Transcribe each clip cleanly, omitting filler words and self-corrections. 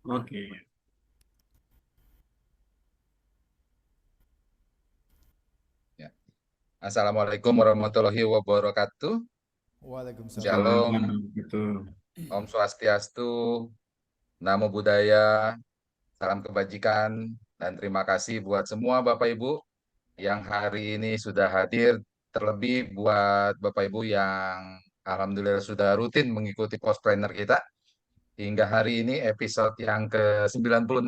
Oke. Ya. Assalamualaikum warahmatullahi wabarakatuh. Waalaikumsalam. Shalom, Selamat gitu. Om Swastiastu, Namo Buddhaya, salam kebajikan, dan terima kasih buat semua Bapak Ibu yang hari ini sudah hadir, terlebih buat Bapak Ibu yang Alhamdulillah sudah rutin mengikuti Postpreneur kita hingga hari ini episode yang ke-96.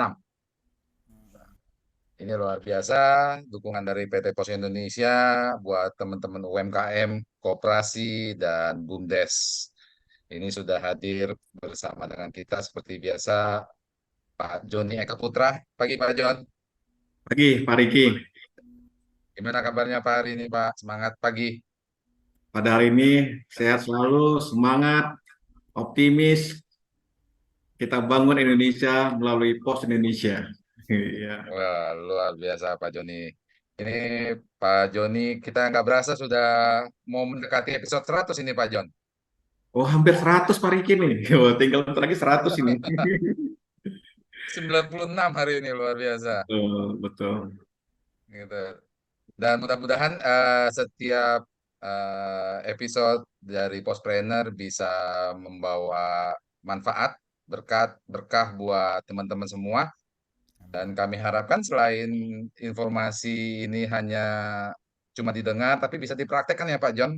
Ini luar biasa, dukungan dari PT Pos Indonesia buat teman-teman UMKM, koperasi, dan BUMDes. Ini sudah hadir bersama dengan kita seperti biasa, Pak Joni Eka Putra. Pagi Pak Jon, Pagi, Pak Riki. gimana kabarnya Pak hari ini Pak? Semangat pagi. Pada hari ini sehat selalu, semangat, optimis. Kita bangun Indonesia melalui Pos Indonesia. Iya. Wah, luar biasa Pak Joni. Ini Pak Joni, kita nggak berasa sudah mau mendekati episode 100 ini Pak Jon. Oh, hampir 100 Pak Riki nih. Oh, tinggal bentar lagi 100 ini. 96 hari ini luar biasa. Betul, betul. Gitu. Dan mudah-mudahan setiap episode dari Postpreneur bisa membawa manfaat, berkat, berkah buat teman-teman semua. Dan kami harapkan selain informasi ini hanya cuma didengar, tapi bisa dipraktekkan ya Pak John.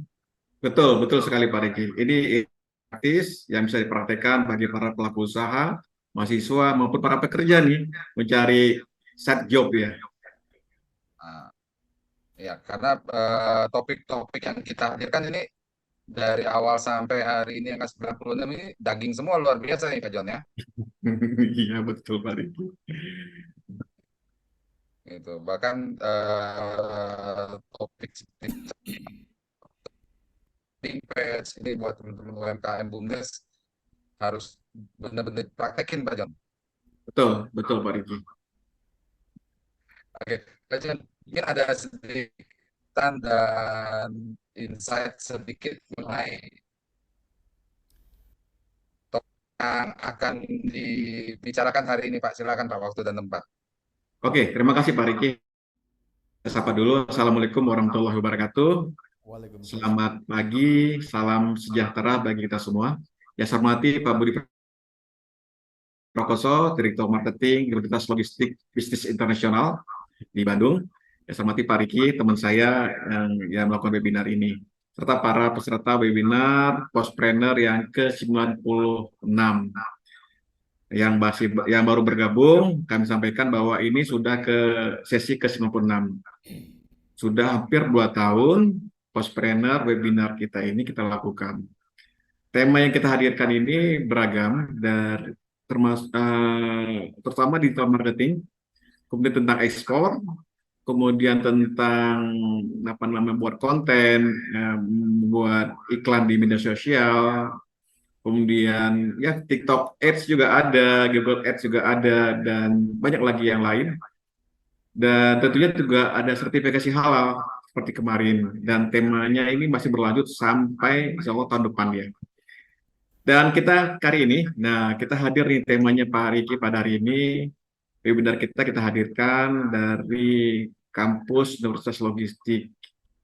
Betul, betul sekali Pak Riki. Ini praktis yang bisa dipraktekkan bagi para pelaku usaha, mahasiswa, maupun para pekerja nih, mencari side job ya. Nah, ya, karena topik-topik yang kita hadirkan ini dari awal sampai hari ini yang ke-96 ini daging semua luar biasa nih Pak John ya. Iya, betul Pak Riki. Gitu. Bahkan topik seperti page ini buat teman-teman UMKM BUMDes harus benar-benar praktekin Pak John. Betul, betul Pak Riki. Oke, Pak John, mungkin ada sedikit dan insight sedikit mengenai topik yang akan dibicarakan hari ini Pak. Silakan Pak, waktu dan tempat. Oke, terima kasih Pak Riki. Kita sapa dulu. Assalamualaikum warahmatullahi wabarakatuh. Waalaikumsalam. Selamat pagi, salam sejahtera bagi kita semua. Ya, saya hormati Pak Budi Prakoso, Direktur Marketing Universitas Logistik Bisnis Internasional di Bandung. Ya, saya hormati Pak Riki, teman saya yang melakukan webinar ini. Serta para peserta webinar Postpreneur yang ke-96. Yang baru bergabung, kami sampaikan bahwa ini sudah ke sesi ke-96. Sudah hampir 2 tahun Postpreneur webinar kita ini kita lakukan. Tema yang kita hadirkan ini beragam, dari terutama di digital marketing, kemudian tentang ekspor, kemudian tentang apa namanya buat konten, buat iklan di media sosial, kemudian ya TikTok Ads juga ada, Google Ads juga ada, dan banyak lagi yang lain. Dan tentunya juga ada sertifikasi halal seperti kemarin. Dan temanya ini masih berlanjut sampai insya Allah tahun depan ya. Dan kita kali ini, nah kita hadir nih temanya Pak Riki pada hari ini, webinar kita hadirkan dari kampus Universitas Logistik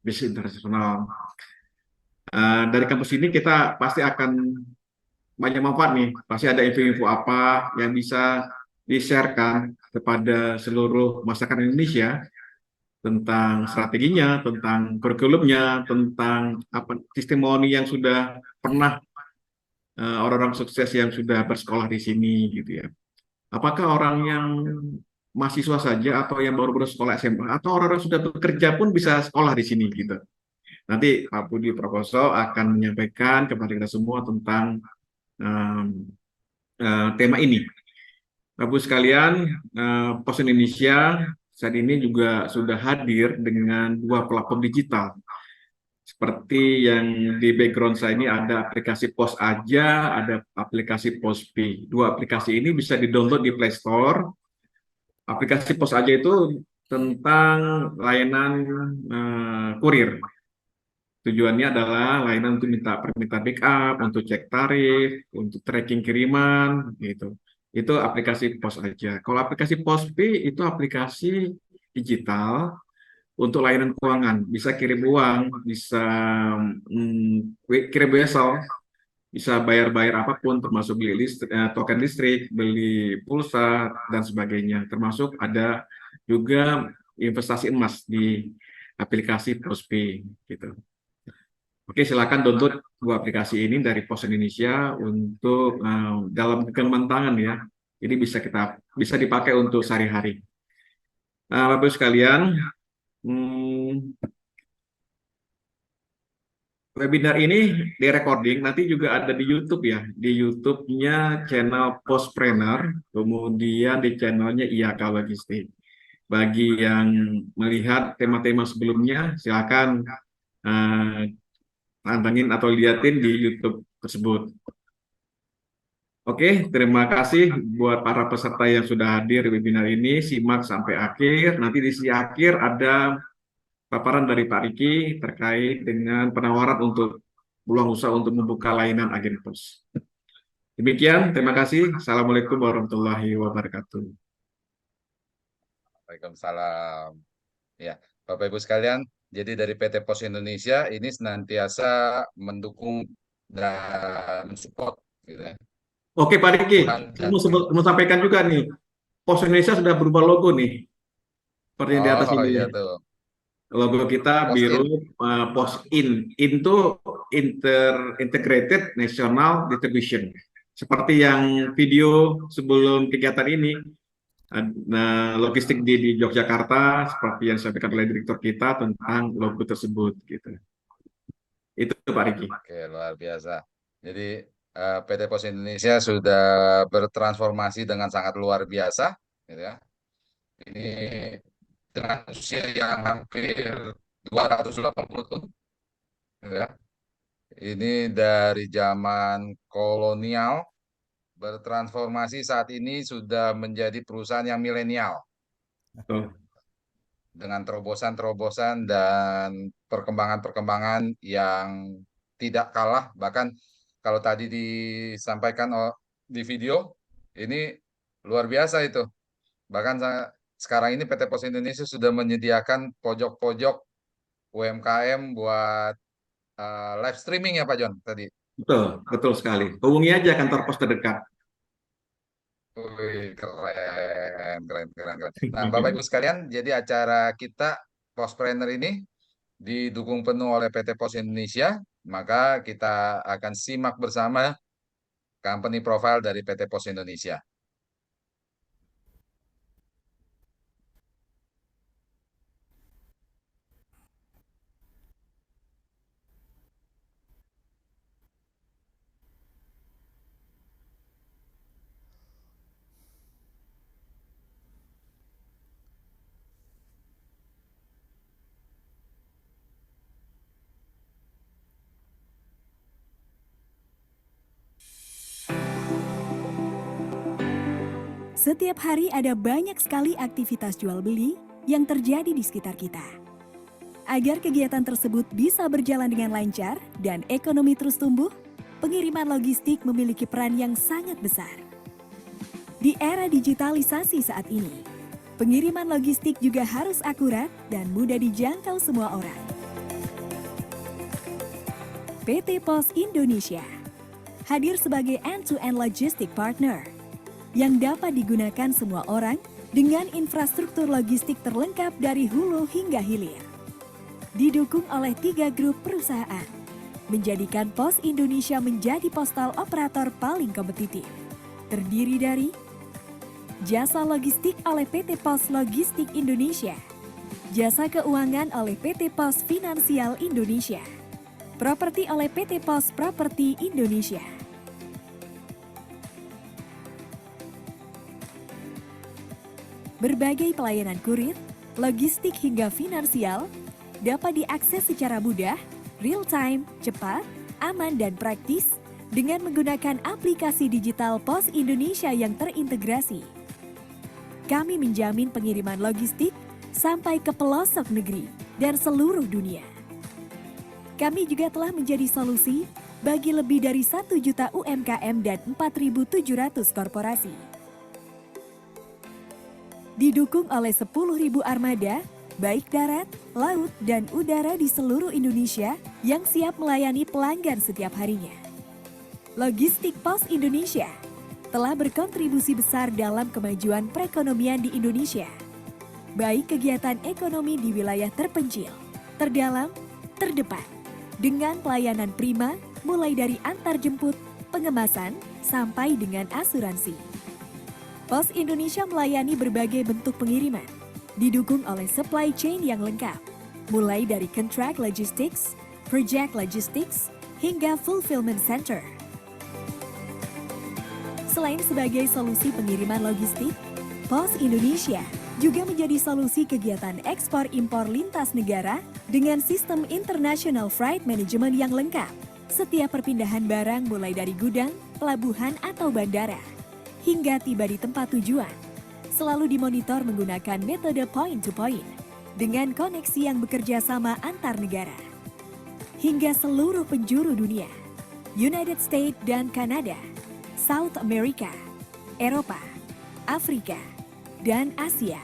Bisnis Internasional. Dari kampus ini kita pasti akan banyak manfaat nih, pasti ada info-info apa yang bisa di-sharekan kepada seluruh masyarakat Indonesia tentang strateginya, tentang kurikulumnya, tentang apa testimoni yang sudah pernah orang-orang sukses yang sudah bersekolah di sini gitu ya. Apakah orang yang mahasiswa saja atau yang baru bersekolah SMA atau orang-orang sudah bekerja pun bisa sekolah di sini gitu. Nanti Pak Budi Prakoso akan menyampaikan kepada kita semua tentang um, tema ini. Bapak sekalian, Pos Indonesia saat ini juga sudah hadir dengan 2 platform digital. Seperti yang di background saya ini ada aplikasi Pos Aja, ada aplikasi Pospi. 2 aplikasi ini bisa di-download di Play Store. Aplikasi Pos Aja itu tentang layanan kurir. Tujuannya adalah layanan untuk minta permintaan pick up, untuk cek tarif, untuk tracking kiriman, gitu. Itu aplikasi POS aja. Kalau aplikasi POSP itu aplikasi digital untuk layanan keuangan. Bisa kirim uang, bisa kirim wesel, bisa bayar-bayar apapun, termasuk beli listrik, token listrik, beli pulsa, dan sebagainya. Termasuk ada juga investasi emas di aplikasi POSP gitu. Oke, silakan download dua aplikasi ini dari Pos Indonesia untuk dalam genggaman tangan ya. Jadi bisa dipakai untuk sehari-hari. Bapak Ibu sekalian, hmm, webinar ini di recording, nanti juga ada di YouTube ya. Di YouTube-nya channel Postpreneur, kemudian di channelnya IAK Logistik. Bagi yang melihat tema-tema sebelumnya, silakan pantengin atau liatin di YouTube tersebut. Oke, terima kasih buat para peserta yang sudah hadir di webinar ini. Simak sampai akhir. Nanti di sisi akhir ada paparan dari Pak Riki terkait dengan penawaran untuk peluang usaha untuk membuka layanan agen pos. Demikian, terima kasih. Assalamualaikum warahmatullahi wabarakatuh. Waalaikumsalam. Ya, Bapak Ibu sekalian, jadi dari PT Pos Indonesia ini senantiasa mendukung dan mensupport gitu ya. Oke, Pak Riki, saya mau sampaikan juga nih, Pos Indonesia sudah berubah logo nih, seperti yang di atas ini. Iya tuh. Logo kita biru Pos itu Integrated National Distribution. Seperti yang video sebelum kegiatan ini, logistik di Yogyakarta, seperti yang disampaikan oleh direktur kita tentang logo tersebut, gitu. Itu Pak Riki. Oke, luar biasa. Jadi PT Pos Indonesia sudah bertransformasi dengan sangat luar biasa, gitu ya. Ini dengan usia yang hampir 280 tahun, gitu ya. Ini dari zaman kolonial bertransformasi saat ini sudah menjadi perusahaan yang milenial. Dengan terobosan-terobosan dan perkembangan-perkembangan yang tidak kalah, bahkan kalau tadi disampaikan di video, ini luar biasa itu. Bahkan sekarang ini PT Pos Indonesia sudah menyediakan pojok-pojok UMKM buat live streaming ya Pak John tadi. Betul sekali. Hubungi aja kantor pos terdekat. Wih, keren. Nah, Bapak Ibu sekalian, jadi acara kita Pospreneur ini didukung penuh oleh PT Pos Indonesia, maka kita akan simak bersama company profile dari PT Pos Indonesia. Setiap hari ada banyak sekali aktivitas jual beli yang terjadi di sekitar kita. Agar kegiatan tersebut bisa berjalan dengan lancar dan ekonomi terus tumbuh, pengiriman logistik memiliki peran yang sangat besar. Di era digitalisasi saat ini, pengiriman logistik juga harus akurat dan mudah dijangkau semua orang. PT Pos Indonesia hadir sebagai end-to-end logistic partner yang dapat digunakan semua orang dengan infrastruktur logistik terlengkap dari hulu hingga hilir. Didukung oleh 3 grup perusahaan, menjadikan Pos Indonesia menjadi postal operator paling kompetitif. Terdiri dari jasa logistik oleh PT Pos Logistik Indonesia, jasa keuangan oleh PT Pos Finansial Indonesia, properti oleh PT Pos Properti Indonesia. Berbagai pelayanan kurir, logistik hingga finansial dapat diakses secara mudah, real time, cepat, aman dan praktis dengan menggunakan aplikasi digital Pos Indonesia yang terintegrasi. Kami menjamin pengiriman logistik sampai ke pelosok negeri dan seluruh dunia. Kami juga telah menjadi solusi bagi lebih dari 1 juta UMKM dan 4.700 korporasi. Didukung oleh 10.000 armada, baik darat, laut, dan udara di seluruh Indonesia yang siap melayani pelanggan setiap harinya. Logistik Pos Indonesia telah berkontribusi besar dalam kemajuan perekonomian di Indonesia, baik kegiatan ekonomi di wilayah terpencil, terdalam, terdepan, dengan pelayanan prima mulai dari antar jemput, pengemasan, sampai dengan asuransi. Pos Indonesia melayani berbagai bentuk pengiriman, didukung oleh supply chain yang lengkap, mulai dari contract logistics, project logistics, hingga fulfillment center. Selain sebagai solusi pengiriman logistik, Pos Indonesia juga menjadi solusi kegiatan ekspor-impor lintas negara dengan sistem International Freight Management yang lengkap. Setiap perpindahan barang mulai dari gudang, pelabuhan atau bandara, hingga tiba di tempat tujuan, selalu dimonitor menggunakan metode point-to-point dengan koneksi yang bekerja sama antar negara. Hingga seluruh penjuru dunia, United States dan Kanada, South America, Eropa, Afrika, dan Asia.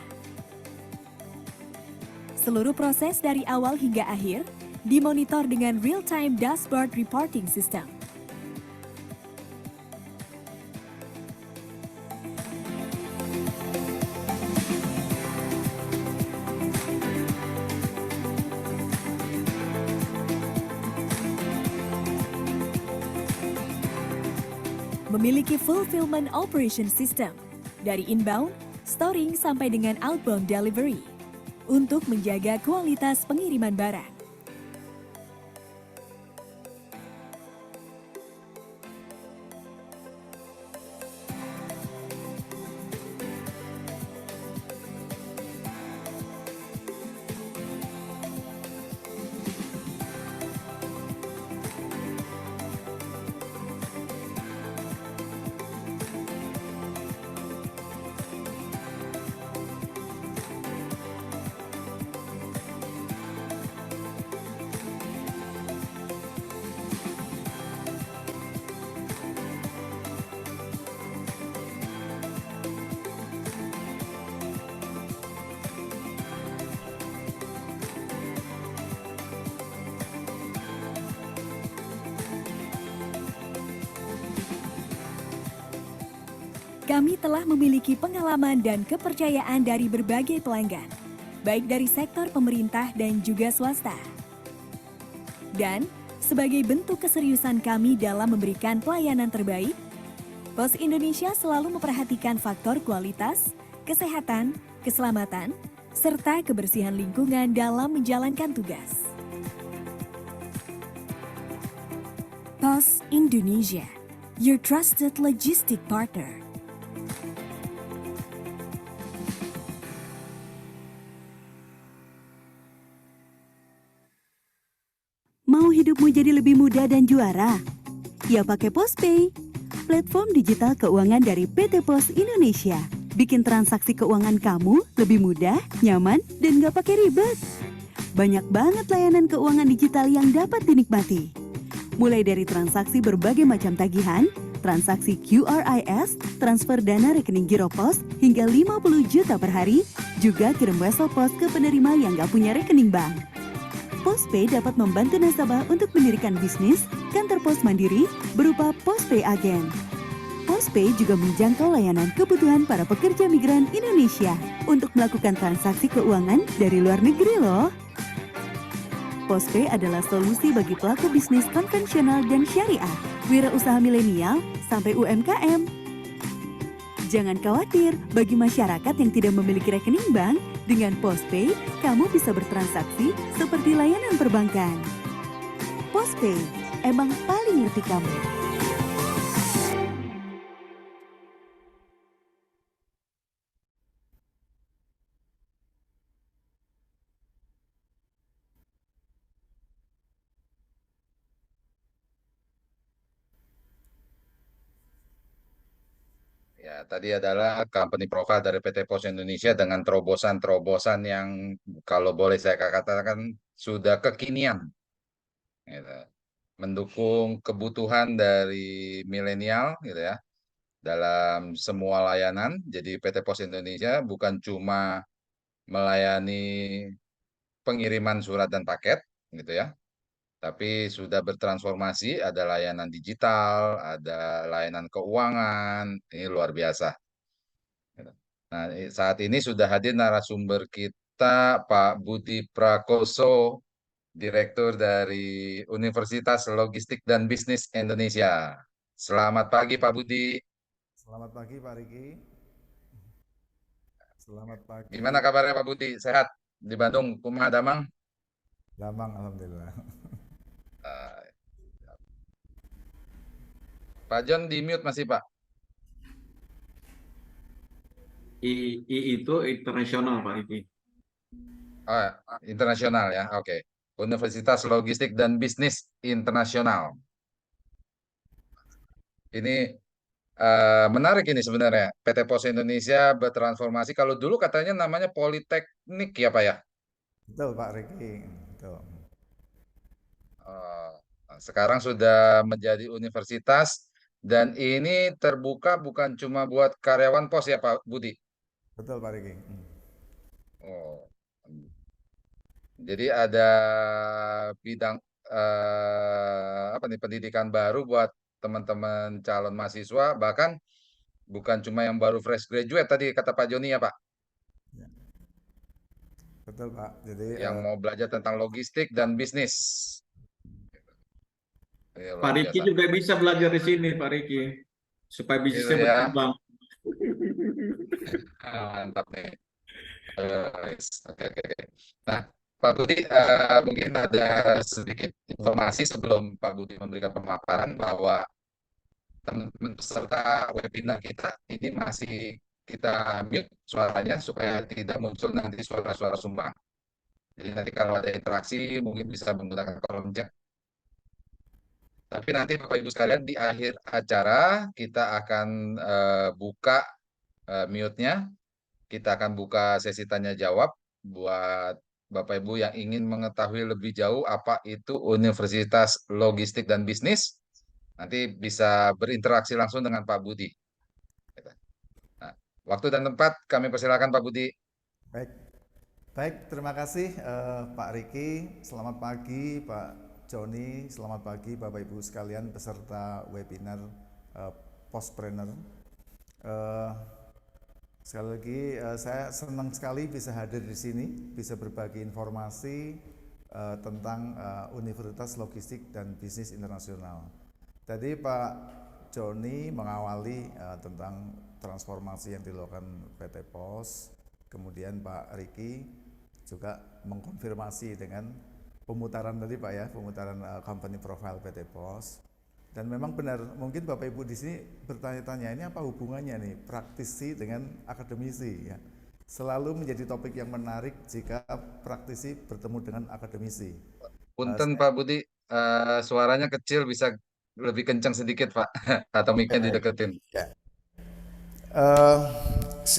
Seluruh proses dari awal hingga akhir dimonitor dengan real-time dashboard reporting system. Memiliki fulfillment operation system dari inbound, storing sampai dengan outbound delivery untuk menjaga kualitas pengiriman barang. Kami telah memiliki pengalaman dan kepercayaan dari berbagai pelanggan, baik dari sektor pemerintah dan juga swasta. Dan sebagai bentuk keseriusan kami dalam memberikan pelayanan terbaik, Pos Indonesia selalu memperhatikan faktor kualitas, kesehatan, keselamatan, serta kebersihan lingkungan dalam menjalankan tugas. Pos Indonesia, your trusted logistic partner. Mau hidupmu jadi lebih mudah dan juara? Ya pakai PosPay, platform digital keuangan dari PT Pos Indonesia. Bikin transaksi keuangan kamu lebih mudah, nyaman, dan gak pakai ribet. Banyak banget layanan keuangan digital yang dapat dinikmati. Mulai dari transaksi berbagai macam tagihan, transaksi QRIS, transfer dana rekening Giro Pos hingga 50 juta per hari, juga kirim wesel pos ke penerima yang gak punya rekening bank. PosPay dapat membantu nasabah untuk mendirikan bisnis, kantor pos mandiri, berupa PosPay Agen. PosPay juga menjangkau layanan kebutuhan para pekerja migran Indonesia untuk melakukan transaksi keuangan dari luar negeri loh. PosPay adalah solusi bagi pelaku bisnis konvensional dan syariah, wirausaha milenial, sampai UMKM. Jangan khawatir, bagi masyarakat yang tidak memiliki rekening bank, dengan PosPay, kamu bisa bertransaksi seperti layanan perbankan. PosPay, emang paling ngerti kamu. Ya, tadi adalah company profile dari PT Pos Indonesia dengan terobosan-terobosan yang kalau boleh saya katakan sudah kekinian, gitu. Mendukung kebutuhan dari milenial, gitu ya, dalam semua layanan. Jadi PT Pos Indonesia bukan cuma melayani pengiriman surat dan paket gitu ya, tapi sudah bertransformasi, ada layanan digital, ada layanan keuangan, ini luar biasa. Nah, saat ini sudah hadir narasumber kita Pak Budi Prakoso, Direktur dari Universitas Logistik dan Bisnis Indonesia. Selamat pagi Pak Budi. Selamat pagi Pak Riki. Selamat pagi. Gimana kabarnya Pak Budi? Sehat di Bandung, kumaha damang? Damang, alhamdulillah. Eh, Pak John di mute masih Pak. I itu internasional Pak Riki. Oh, internasional ya, oke. Universitas Logistik dan Bisnis Internasional. Ini menarik ini sebenarnya. PT Pos Indonesia bertransformasi. Kalau dulu katanya namanya Politeknik ya Pak ya. Betul Pak Riki. Betul. Eh, Sekarang sudah menjadi universitas dan ini terbuka bukan cuma buat karyawan pos ya Pak Budi. Betul Pak Riki. Oh, jadi ada bidang apa nih pendidikan baru buat teman-teman calon mahasiswa, bahkan bukan cuma yang baru fresh graduate tadi kata Pak Joni ya Pak, Ya. Betul Pak. Jadi yang mau belajar tentang logistik dan bisnis. Iya, Pak luar Riki biasa. juga bisa belajar di sini Pak Riki, supaya Gitu bisnisnya ya. berkembang. Mantap nih. Oke, oke, oke. Nah, Pak Budi, mungkin ada sedikit informasi sebelum Pak Budi memberikan pemaparan bahwa teman-teman peserta webinar kita ini masih kita mute suaranya supaya tidak muncul nanti suara-suara sumbang. Jadi nanti kalau ada interaksi mungkin bisa menggunakan kolom chat. Tapi nanti Bapak Ibu sekalian di akhir acara kita akan buka mute-nya. Kita akan buka sesi tanya jawab buat Bapak Ibu yang ingin mengetahui lebih jauh apa itu Universitas Logistik dan Bisnis. Nanti bisa berinteraksi langsung dengan Pak Budi. Nah, waktu dan tempat kami persilakan Pak Budi. baik. Baik, terima kasih Pak Riki. Selamat pagi Pak Joni. Selamat pagi Bapak Ibu sekalian peserta webinar Postpreneur. Sekali lagi saya senang sekali bisa hadir di sini, bisa berbagi informasi tentang Universitas Logistik dan Bisnis Internasional. Tadi Pak Joni mengawali tentang transformasi yang dilakukan PT Pos, kemudian Pak Riki juga mengkonfirmasi dengan pemutaran tadi Pak ya, pemutaran company profile PT Pos. Dan memang benar, mungkin Bapak Ibu di sini bertanya-tanya ini apa hubungannya nih praktisi dengan akademisi ya. Selalu menjadi topik yang menarik jika praktisi bertemu dengan akademisi. Punten Pak Budi, suaranya kecil bisa lebih kencang sedikit Pak, atau mic-nya dideketin. Ya.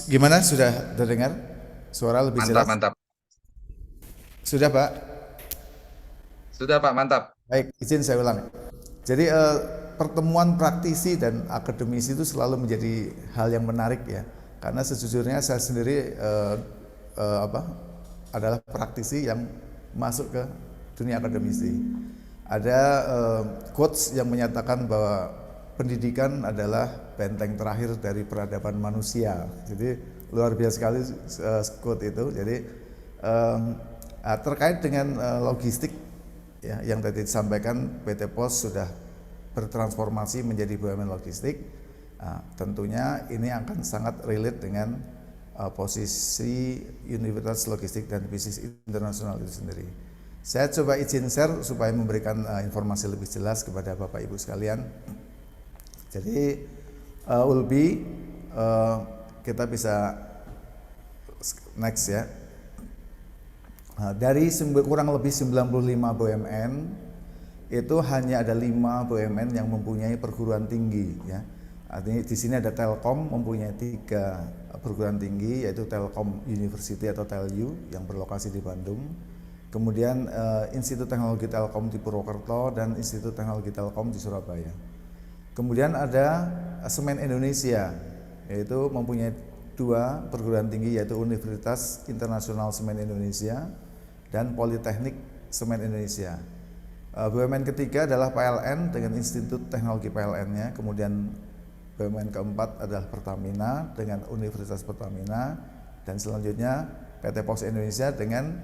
Gimana sudah terdengar? Suara lebih Mantap, jelas? mantap. Sudah Pak? Sudah Pak, mantap. Baik, izin saya ulang. Jadi pertemuan praktisi dan akademisi itu selalu menjadi hal yang menarik ya. Karena sejujurnya saya sendiri adalah praktisi yang masuk ke dunia akademisi. Ada quotes yang menyatakan bahwa pendidikan adalah benteng terakhir dari peradaban manusia. Jadi luar biasa sekali quote itu. Jadi terkait dengan logistik ya, yang tadi disampaikan PT Pos sudah bertransformasi menjadi BUMN logistik. Tentunya ini akan sangat relate dengan posisi Universitas Logistik dan Bisnis Internasional itu sendiri. Saya coba izin share supaya memberikan informasi lebih jelas kepada Bapak Ibu sekalian. Jadi Ulbi kita bisa next ya. Dari kurang lebih 95 BUMN itu hanya ada 5 BUMN yang mempunyai perguruan tinggi ya. Artinya di sini ada Telkom mempunyai 3 perguruan tinggi, yaitu Telkom University atau TELU yang berlokasi di Bandung. Kemudian Institut Teknologi Telkom di Purwokerto dan Institut Teknologi Telkom di Surabaya. Kemudian ada Semen Indonesia, yaitu mempunyai 2 perguruan tinggi, yaitu Universitas Internasional Semen Indonesia dan Politeknik Semen Indonesia. BUMN ketiga adalah PLN dengan Institut Teknologi PLN-nya, kemudian BUMN keempat adalah Pertamina dengan Universitas Pertamina, dan selanjutnya PT Pos Indonesia dengan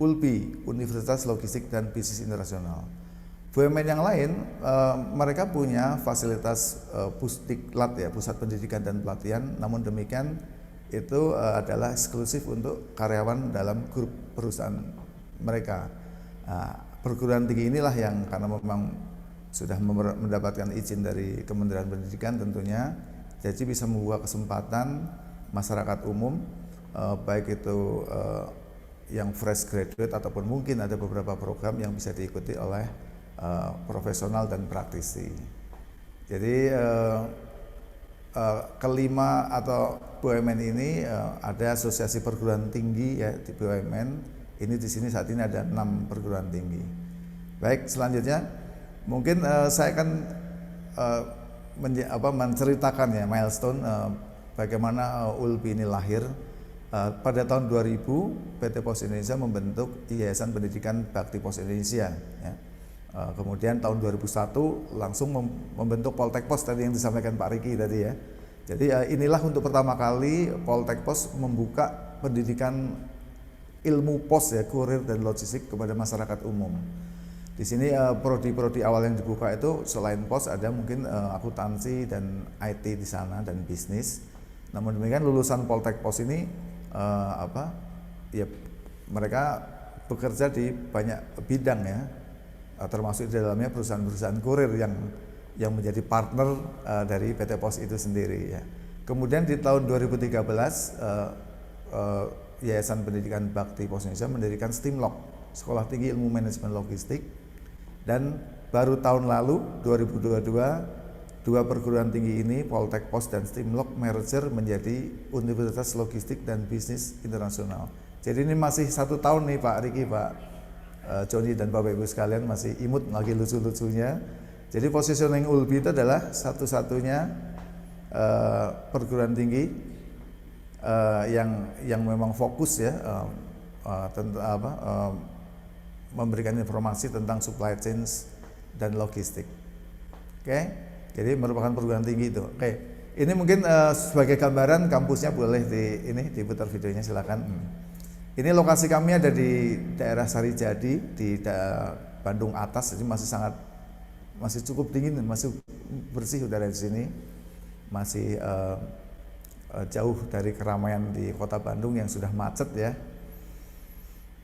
ULBI, Universitas Logistik dan Bisnis Internasional. BUMN yang lain mereka punya fasilitas Pusdiklat ya, Pusat Pendidikan dan Pelatihan, namun demikian itu adalah eksklusif untuk karyawan dalam grup perusahaan mereka. Perguruan tinggi inilah yang karena memang sudah mendapatkan izin dari Kementerian Pendidikan tentunya, jadi bisa membuka kesempatan masyarakat umum baik itu yang fresh graduate ataupun mungkin ada beberapa program yang bisa diikuti oleh profesional dan praktisi. Jadi kelima atau BUMN ini ada asosiasi perguruan tinggi ya di BUMN. Ini di sini saat ini ada 6 perguruan tinggi. Baik, selanjutnya mungkin saya akan menceritakan ya milestone bagaimana ULBI ini lahir. Pada tahun 2000 PT Pos Indonesia membentuk Yayasan Pendidikan Bakti Pos Indonesia ya. Kemudian tahun 2001 langsung membentuk Poltek Pos tadi yang disampaikan Pak Riki tadi ya. Jadi inilah untuk pertama kali Poltek Pos membuka pendidikan ilmu pos ya, kurir dan logistik kepada masyarakat umum. Di sini prodi-prodi awal yang dibuka itu selain pos ada mungkin akuntansi dan IT di sana dan bisnis. Namun demikian lulusan Poltek Pos ini ya mereka bekerja di banyak bidang ya. Termasuk di dalamnya perusahaan-perusahaan kurir yang menjadi partner dari PT Pos itu sendiri ya. Kemudian di tahun 2013 Yayasan Pendidikan Bakti Pos Indonesia mendirikan STIMLOG, Sekolah Tinggi Ilmu Manajemen Logistik, dan baru tahun lalu 2022 2 perguruan tinggi ini Poltek Pos dan STIMLOG merger menjadi Universitas Logistik dan Bisnis Internasional. Jadi ini masih 1 tahun nih Pak Riki, Pak Joni dan Bapak Ibu sekalian masih imut lagi lucu-lucunya. Jadi positioning ULBI itu adalah satu-satunya perguruan tinggi yang memang fokus ya memberikan informasi tentang supply chain dan logistik. Oke, jadi merupakan perguruan tinggi itu. Oke, ini mungkin sebagai gambaran kampusnya, boleh diputar videonya silakan. Ini lokasi kami ada di daerah Sarijadi di Bandung Atas, jadi masih cukup dingin, masih bersih udara di sini, masih jauh dari keramaian di kota Bandung yang sudah macet ya.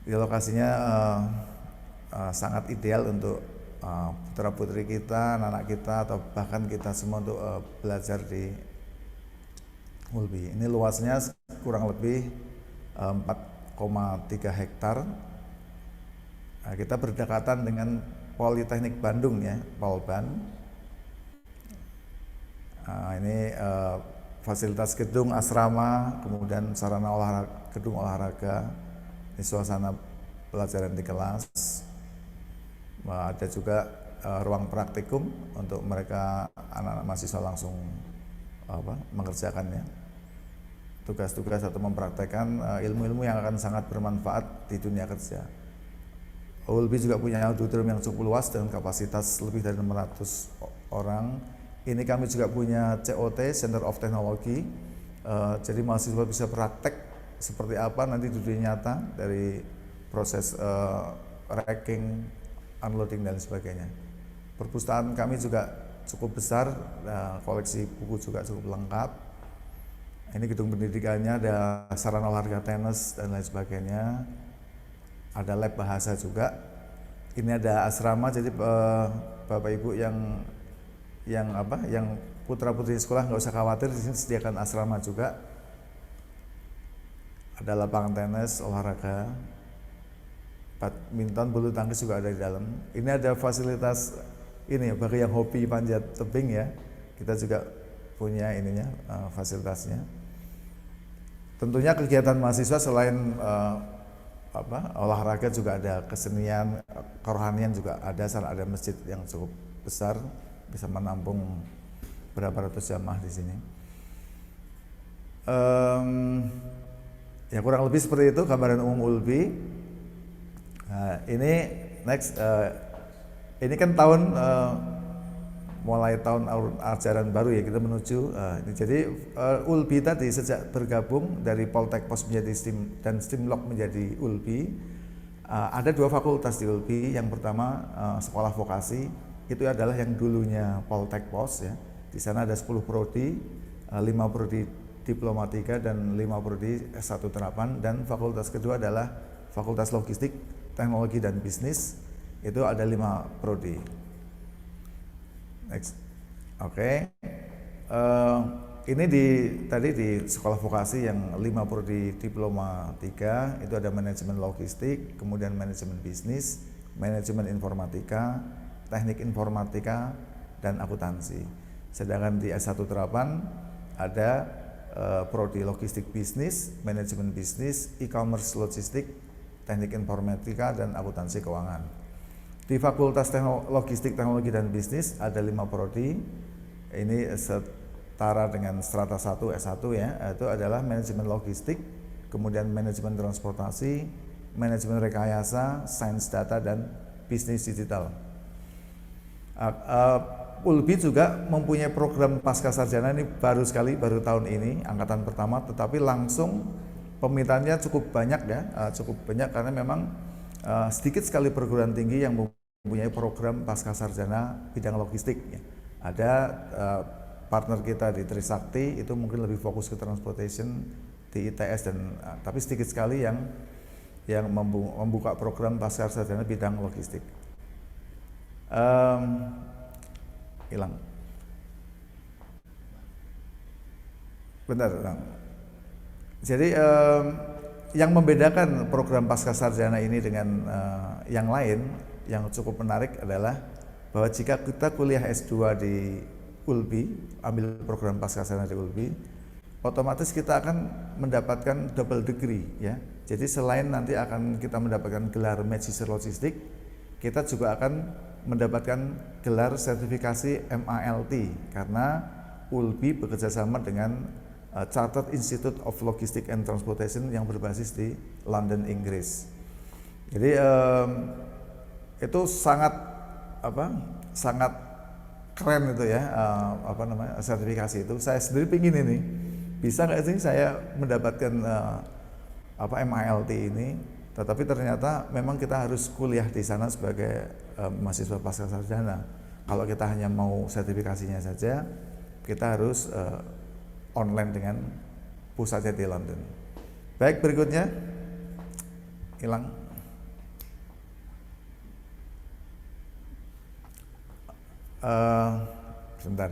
Di lokasinya sangat ideal untuk putra putri kita, anak kita atau bahkan kita semua untuk belajar di ULBI. Ini luasnya kurang lebih 4,3 hektar. Nah, kita berdekatan dengan Politeknik Bandung ya, Polban. Ini fasilitas gedung asrama, kemudian sarana olahraga, gedung olahraga, ini suasana pelajaran di kelas. Ada juga ruang praktikum untuk mereka anak-anak mahasiswa langsung mengerjakannya. Tugas-tugas atau mempraktekkan ilmu-ilmu yang akan sangat bermanfaat di dunia kerja. ULBI juga punya auditorium yang cukup luas dengan kapasitas lebih dari 600 orang. Ini kami juga punya COT, Center of Technology. Jadi mahasiswa bisa praktek seperti apa nanti di dunia nyata dari proses racking, unloading dan sebagainya. Perpustakaan kami juga cukup besar, koleksi buku juga cukup lengkap. Ini gedung pendidikannya, ada sarana olahraga tenis dan lain sebagainya. Ada lab bahasa juga. Ini ada asrama, jadi Bapak Ibu yang putra putri sekolah nggak usah khawatir, di sini sediakan asrama juga. Ada lapangan tenis, olahraga, badminton, bulu tangkis juga ada di dalam. Ini ada fasilitas ini bagi yang hobi panjat tebing ya. Kita juga punya ininya fasilitasnya. Tentunya kegiatan mahasiswa selain olahraga juga ada kesenian, kerohanian juga ada. Sana ada masjid yang cukup besar bisa menampung berapa ratus jamaah di sini. Ya kurang lebih seperti itu gambaran umum ULBI. Nah, ini next, ini kan tahun mulai tahun ajaran baru ya, kita menuju jadi ULBI tadi sejak bergabung dari Poltek Pos menjadi STIM dan STIMLOK menjadi ULBI, ada 2 fakultas di ULBI. Yang pertama sekolah vokasi, itu adalah yang dulunya Poltek Pos ya. Di sana ada 10 prodi, 5 prodi Diplomatika dan 5 prodi S1 terapan, dan fakultas kedua adalah Fakultas Logistik, Teknologi dan Bisnis, itu ada 5 prodi. Next. Oke. Ini tadi di sekolah vokasi yang 5 prodi Diplomatika itu ada manajemen logistik, kemudian manajemen bisnis, manajemen informatika, teknik informatika, dan akuntansi. Sedangkan di S1 terapan ada prodi logistik bisnis, manajemen bisnis, e-commerce logistik, teknik informatika, dan akuntansi keuangan. Di Fakultas Logistik, Teknologi, dan Bisnis ada 5 prodi. Ini setara dengan strata 1 S1 ya, itu adalah manajemen logistik, kemudian manajemen transportasi, manajemen rekayasa, sains data, dan bisnis digital. ULBI juga mempunyai program Pascasarjana, ini baru sekali, baru tahun ini, angkatan pertama, tetapi langsung permintaannya cukup banyak ya, cukup banyak karena memang sedikit sekali perguruan tinggi yang mempunyai program Pascasarjana bidang logistik ya. Ada partner kita di Trisakti itu mungkin lebih fokus ke transportation, di ITS, dan tapi sedikit sekali yang membuka program Pascasarjana bidang logistik. Hilang. Bentar. Jadi yang membedakan program Pascasarjana ini dengan yang lain yang cukup menarik adalah bahwa jika kita kuliah S2 di ULBI, ambil program Pascasarjana di ULBI, otomatis kita akan mendapatkan double degree ya. Jadi selain nanti akan kita mendapatkan gelar Magister Logistik, kita juga akan mendapatkan gelar sertifikasi MALT karena ULBI bekerjasama dengan Chartered Institute of Logistics and Transportation yang berbasis di London, Inggris. Jadi itu sangat keren itu ya, sertifikasi itu. Saya sendiri pingin ini, bisa nggak sih saya mendapatkan MALT ini? Tetapi ternyata memang kita harus kuliah di sana sebagai mahasiswa Pascasarjana. Kalau kita hanya mau sertifikasinya saja, kita harus online dengan pusatnya di London. Baik, berikutnya hilang. Sebentar.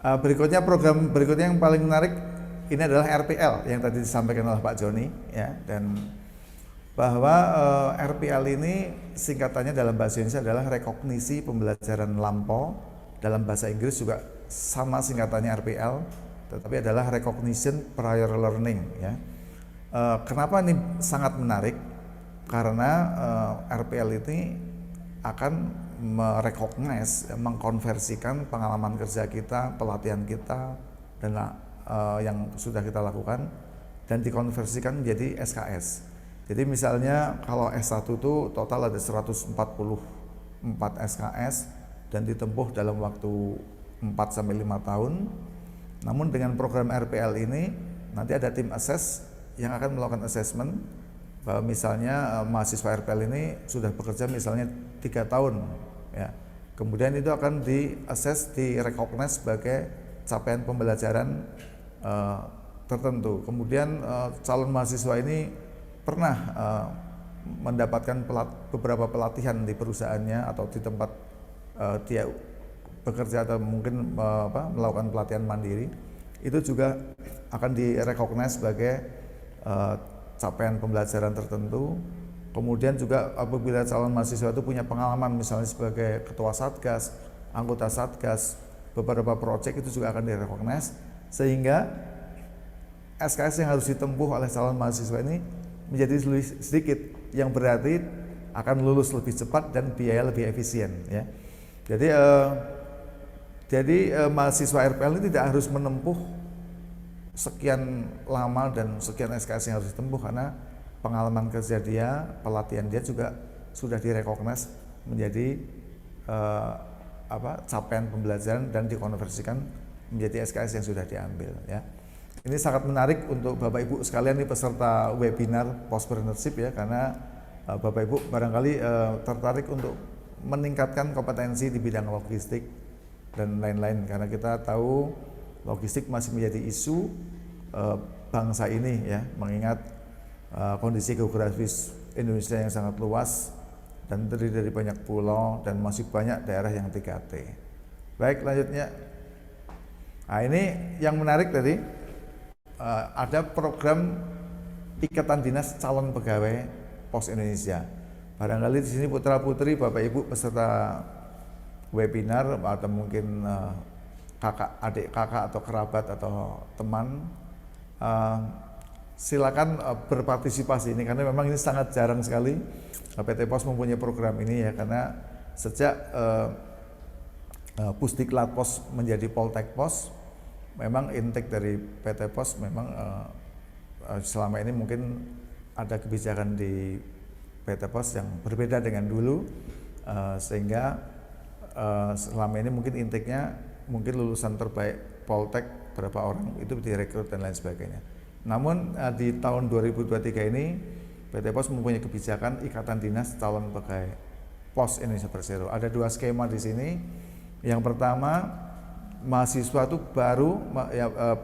Berikutnya, program berikutnya yang paling menarik ini adalah RPL yang tadi disampaikan oleh Pak Joni ya, dan bahwa RPL ini singkatannya dalam bahasa Indonesia adalah rekognisi pembelajaran lampau, dalam bahasa Inggris juga sama singkatannya RPL, tetapi adalah recognition prior learning ya. Kenapa ini sangat menarik? Karena RPL ini akan merecognize, mengkonversikan pengalaman kerja kita, pelatihan kita, dan yang sudah kita lakukan dan dikonversikan menjadi SKS. Jadi misalnya kalau S1 itu total ada 144 SKS dan ditempuh dalam waktu 4-5 tahun. Namun dengan program RPL ini nanti ada tim assess yang akan melakukan assessment bahwa misalnya mahasiswa RPL ini sudah bekerja misalnya 3 tahun ya. Kemudian itu akan di-assess, di-recognize sebagai capaian pembelajaran tertentu. Kemudian calon mahasiswa ini pernah mendapatkan beberapa pelatihan di perusahaannya atau di tempat dia bekerja atau mungkin melakukan pelatihan mandiri, itu juga akan direcognize sebagai capaian pembelajaran tertentu. Kemudian juga apabila calon mahasiswa itu punya pengalaman misalnya sebagai ketua satgas, anggota satgas, beberapa proyek itu juga akan direcognize, sehingga SKS yang harus ditempuh oleh calon mahasiswa ini menjadi lebih sedikit, yang berarti akan lulus lebih cepat dan biaya lebih efisien ya. Jadi mahasiswa RPL ini tidak harus menempuh sekian lama dan sekian SKS yang harus ditempuh, karena pengalaman kerja dia, pelatihan dia juga sudah direkognize menjadi capaian pembelajaran dan dikonversikan menjadi SKS yang sudah diambil ya. Ini sangat menarik untuk Bapak Ibu sekalian nih peserta webinar Postpreneurship ya, karena Bapak Ibu barangkali tertarik untuk meningkatkan kompetensi di bidang logistik dan lain-lain, karena kita tahu logistik masih menjadi isu bangsa ini ya, mengingat kondisi geografis Indonesia yang sangat luas dan terdiri dari banyak pulau dan masih banyak daerah yang 3T. Baik, lanjutnya. Nah, ini yang menarik tadi, ada program Ikatan Dinas Calon Pegawai Pos Indonesia. Barangkali di sini putra-putri Bapak Ibu peserta webinar atau mungkin kakak, adik kakak atau kerabat atau teman, silakan berpartisipasi ini, karena memang ini sangat jarang sekali PT Pos mempunyai program ini ya, karena sejak Pusdiklat Pos menjadi Poltek Pos, memang intake dari PT Pos memang selama ini mungkin ada kebijakan di PT Pos yang berbeda dengan dulu, sehingga selama ini mungkin intake-nya mungkin lulusan terbaik Poltek berapa orang itu direkrut dan lain sebagainya. Namun di tahun 2023 ini PT Pos mempunyai kebijakan Ikatan Dinas Calon Pegawai Pos Indonesia Persero. Ada 2 skema di sini. Yang pertama, mahasiswa itu baru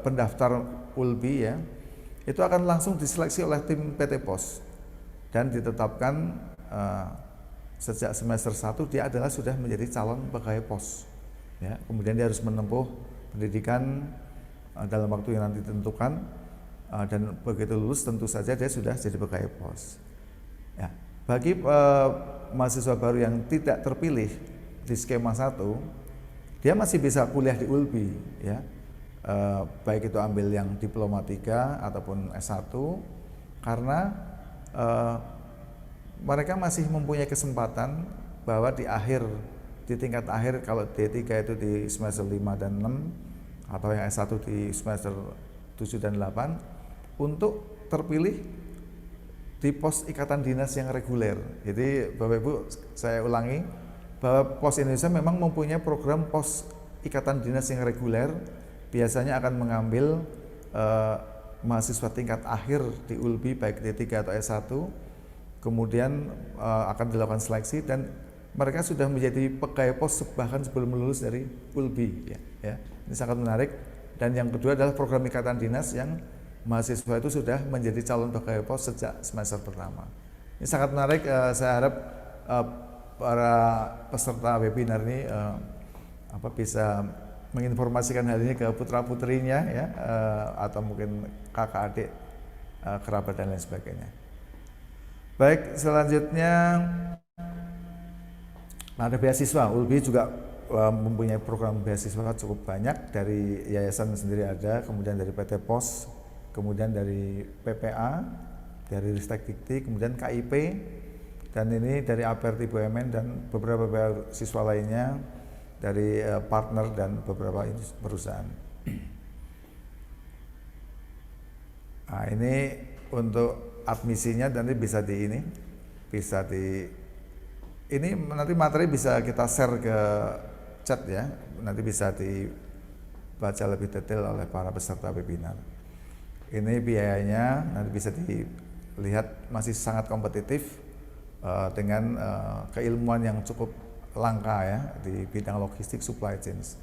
pendaftar ULBI ya, itu akan langsung diseleksi oleh tim PT Pos dan ditetapkan sejak semester 1 dia adalah sudah menjadi calon pegawai pos ya. Kemudian dia harus menempuh pendidikan dalam waktu yang nanti ditentukan, dan begitu lulus tentu saja dia sudah jadi pegawai pos ya. Bagi mahasiswa baru yang tidak terpilih di skema 1, dia masih bisa kuliah di ULBI ya, baik itu ambil yang diploma 3 ataupun S1, karena mereka masih mempunyai kesempatan bahwa di tingkat akhir, kalau D3 itu di semester 5 dan 6 atau yang S1 di semester 7 dan 8, untuk terpilih di pos ikatan dinas yang reguler. Jadi Bapak Ibu, saya ulangi bahwa Pos Indonesia memang mempunyai program pos ikatan dinas yang reguler, biasanya akan mengambil mahasiswa tingkat akhir di ULBI baik D3 atau S1, kemudian akan dilakukan seleksi dan mereka sudah menjadi pegawai pos bahkan sebelum lulus dari ULBI ya. Ini sangat menarik. Dan yang kedua adalah program ikatan dinas yang mahasiswa itu sudah menjadi calon pegawai pos sejak semester pertama. Ini sangat menarik. Saya harap para peserta webinar ini bisa menginformasikan hal ini ke putra-putrinya ya, atau mungkin kakak adik, kerabat dan lain sebagainya. Baik, selanjutnya ada beasiswa. ULBI juga mempunyai program beasiswa cukup banyak, dari yayasan sendiri ada, kemudian dari PT Pos, kemudian dari PPA, dari Ristek Dikti, kemudian KIP, dan ini dari APRT BUMN dan beberapa beasiswa lainnya dari partner dan beberapa perusahaan. Nah, ini untuk admisinya nanti bisa ini nanti materi bisa kita share ke chat ya, nanti bisa dibaca lebih detail oleh para peserta webinar. Ini biayanya nanti bisa dilihat masih sangat kompetitif dengan keilmuan yang cukup langka ya di bidang logistik supply chains.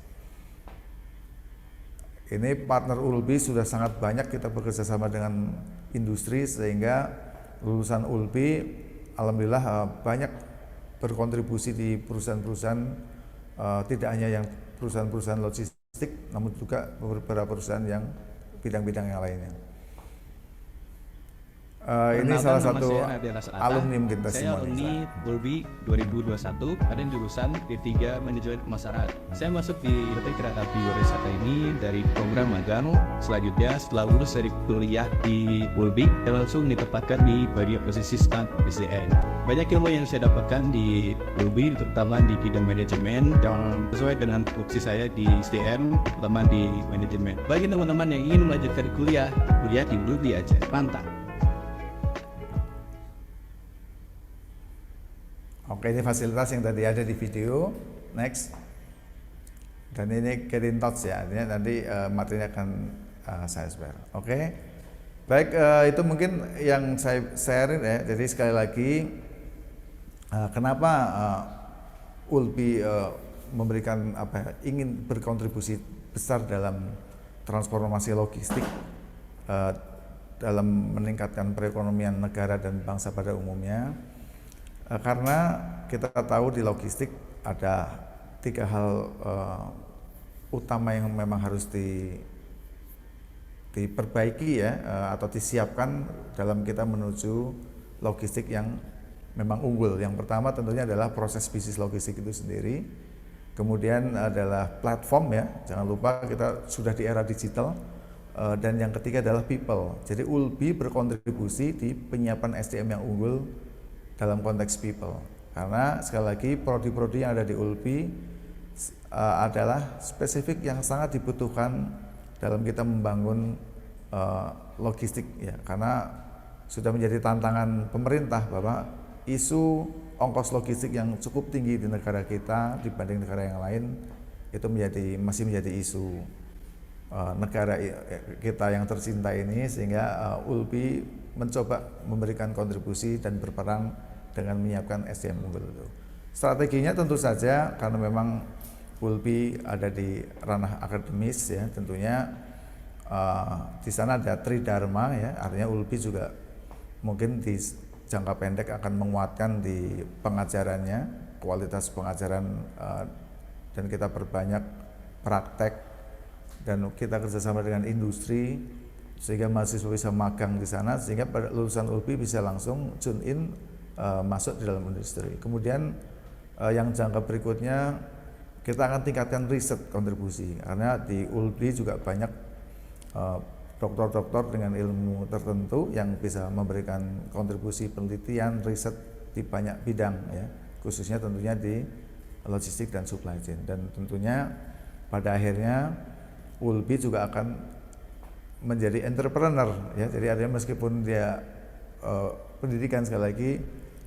Ini partner ULBI sudah sangat banyak kita bekerja sama dengan industri, sehingga lulusan ULBI alhamdulillah banyak berkontribusi di perusahaan-perusahaan, tidak hanya yang perusahaan-perusahaan logistik, namun juga beberapa perusahaan yang bidang-bidang yang lainnya. Ini Perkenalkan, salah nama satu saya Nadia Salata. alumni mungkin Saya testimoni. alumni Ulbi 2021 ada jurusan D3 Manajemen Pemasaran. Saya masuk di PT Kereta Api Wisata ini dari program magang. Selanjutnya setelah lulus dari kuliah di Ulbi, saya langsung ditempatkan di bagian posisi staf SDM. Banyak ilmu yang saya dapatkan di Ulbi, terutama di bidang manajemen yang sesuai dengan fungsi saya di SDM, terutama di manajemen. Bagi teman-teman yang ingin melanjutkan kuliah di Ulbi aja, mantap. Oke, ini fasilitas yang tadi ada di video. Next. Dan ini get in touch ya, artinya nanti materinya akan saya share. Oke. Baik, itu mungkin yang saya share ya. Jadi sekali lagi, kenapa Ulbi memberikan ingin berkontribusi besar dalam transformasi logistik dalam meningkatkan perekonomian negara dan bangsa pada umumnya. Karena kita tahu di logistik ada 3 hal utama yang memang harus diperbaiki ya, atau disiapkan dalam kita menuju logistik yang memang unggul. Yang pertama tentunya adalah proses bisnis logistik itu sendiri. Kemudian adalah platform ya, jangan lupa kita sudah di era digital. Dan yang ketiga adalah people. Jadi Ulbi berkontribusi di penyiapan SDM yang unggul dalam konteks people, karena sekali lagi prodi-prodi yang ada di Ulbi adalah spesifik yang sangat dibutuhkan dalam kita membangun logistik ya, karena sudah menjadi tantangan pemerintah bahwa isu ongkos logistik yang cukup tinggi di negara kita dibanding negara yang lain itu masih menjadi isu negara kita yang tercinta ini, sehingga Ulbi mencoba memberikan kontribusi dan berperan dengan menyiapkan SDM unggul itu. Strateginya tentu saja karena memang Ulbi ada di ranah akademis ya, tentunya di sana ada tridharma ya, artinya Ulbi juga mungkin di jangka pendek akan menguatkan di pengajarannya, kualitas pengajaran, dan kita perbanyak praktek dan kita kerjasama dengan industri sehingga mahasiswa bisa magang di sana, sehingga pada lulusan Ulbi bisa langsung tune in masuk di dalam industri. Kemudian yang jangka berikutnya kita akan tingkatkan riset kontribusi, karena di Ulbi juga banyak doktor-doktor dengan ilmu tertentu yang bisa memberikan kontribusi penelitian riset di banyak bidang ya, khususnya tentunya di logistik dan supply chain. Dan tentunya pada akhirnya Ulbi juga akan menjadi entrepreneur ya, jadi artinya meskipun dia pendidikan, sekali lagi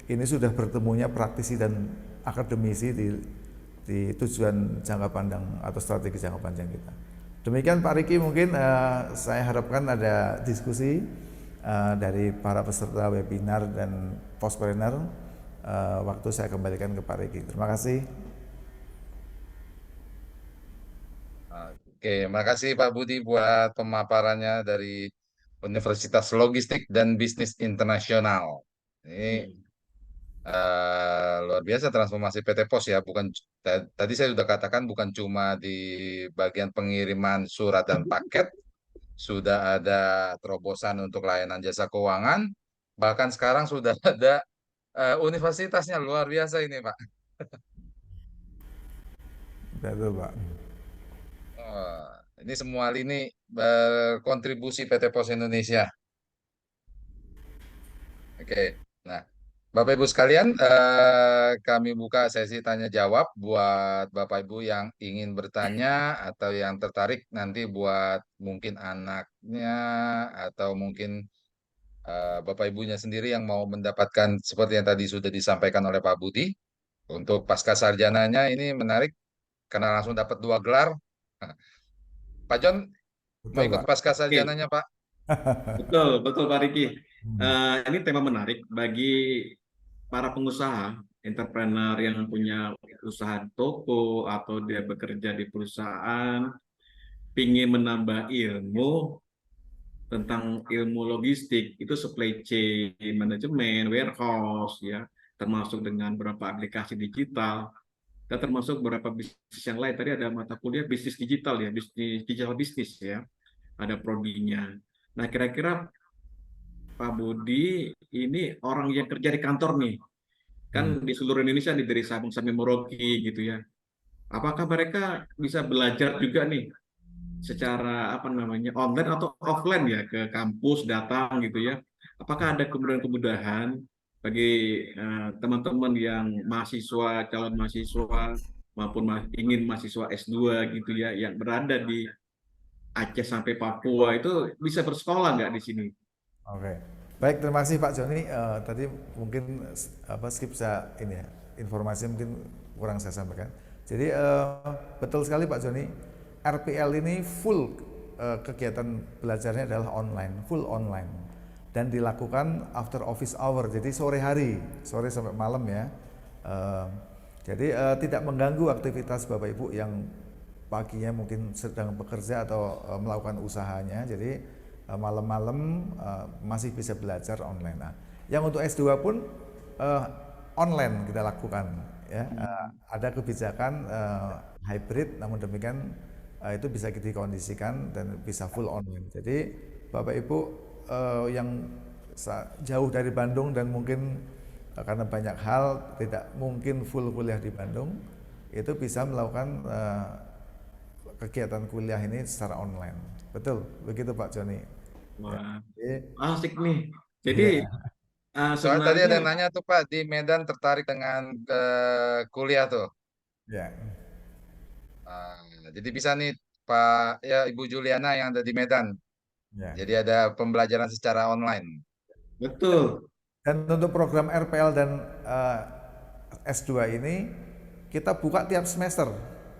ini sudah bertemunya praktisi dan akademisi di tujuan jangka pandang atau strategi jangka panjang kita. Demikian Pak Riki, mungkin saya harapkan ada diskusi dari para peserta webinar dan postpreneur. Waktu saya kembalikan ke Pak Riki. Terima kasih. Oke, makasih Pak Budi buat pemaparannya dari Universitas Logistik dan Bisnis Internasional. Ini luar biasa transformasi PT Pos ya, bukan tadi saya sudah katakan bukan cuma di bagian pengiriman surat dan paket, sudah ada terobosan untuk layanan jasa keuangan, bahkan sekarang sudah ada universitasnya, luar biasa ini Pak. Betul Pak. Ini semua lini berkontribusi PT Pos Indonesia. Oke, nah Bapak Ibu sekalian, kami buka sesi tanya jawab buat Bapak Ibu yang ingin bertanya atau yang tertarik nanti buat mungkin anaknya atau mungkin Bapak Ibunya sendiri yang mau mendapatkan seperti yang tadi sudah disampaikan oleh Pak Budi. Untuk pasca sarjananya ini menarik karena langsung dapat 2 gelar. Pak John mau Betul ikut Pak. pasca Oke, sarjananya Pak? betul Pak Riki. Ini tema menarik bagi para pengusaha, entrepreneur yang punya usaha toko atau dia bekerja di perusahaan, ingin menambah ilmu tentang ilmu logistik, itu supply chain management, warehouse, ya, termasuk dengan beberapa aplikasi digital, dan termasuk beberapa bisnis yang lain. Tadi ada mata kuliah bisnis digital ya, bisnis digital bisnis ya, ada prodinya. Nah, kira-kira Pak Budi ini orang yang kerja di kantor nih, kan di seluruh Indonesia nih dari Sabang sampai Merauke gitu ya. Apakah mereka bisa belajar juga nih secara apa namanya online atau offline ya ke kampus datang gitu ya? Apakah ada kemudahan-kemudahan bagi teman-teman yang mahasiswa, calon mahasiswa maupun ingin mahasiswa S2 gitu ya yang berada di Aceh sampai Papua itu bisa bersekolah nggak di sini? Oke, baik, terima kasih Pak Joni. Tadi mungkin skip saya ini ya, informasi mungkin kurang saya sampaikan. Jadi betul sekali Pak Joni, RPL ini full kegiatan belajarnya adalah online, full online, dan dilakukan after office hour, jadi sore hari, sore sampai malam ya. Jadi tidak mengganggu aktivitas Bapak Ibu yang paginya mungkin sedang bekerja atau melakukan usahanya. Jadi malam-malam masih bisa belajar online. Nah, yang untuk S2 pun online kita lakukan ya. Ada kebijakan hybrid, namun demikian itu bisa dikondisikan dan bisa full online. Jadi Bapak Ibu yang jauh dari Bandung dan mungkin karena banyak hal tidak mungkin full kuliah di Bandung, itu bisa melakukan kegiatan kuliah ini secara online. Betul, begitu Pak Joni. Wah, Ya, asik nih. Jadi iya, Soalnya tadi ada sebenarnya yang nanya tuh Pak, di Medan tertarik dengan kuliah tuh. ya, Ah, jadi bisa nih Pak, ya Ibu Juliana yang ada di Medan. ya. Jadi ada pembelajaran secara online. betul. Dan untuk program RPL dan S2 ini kita buka tiap semester.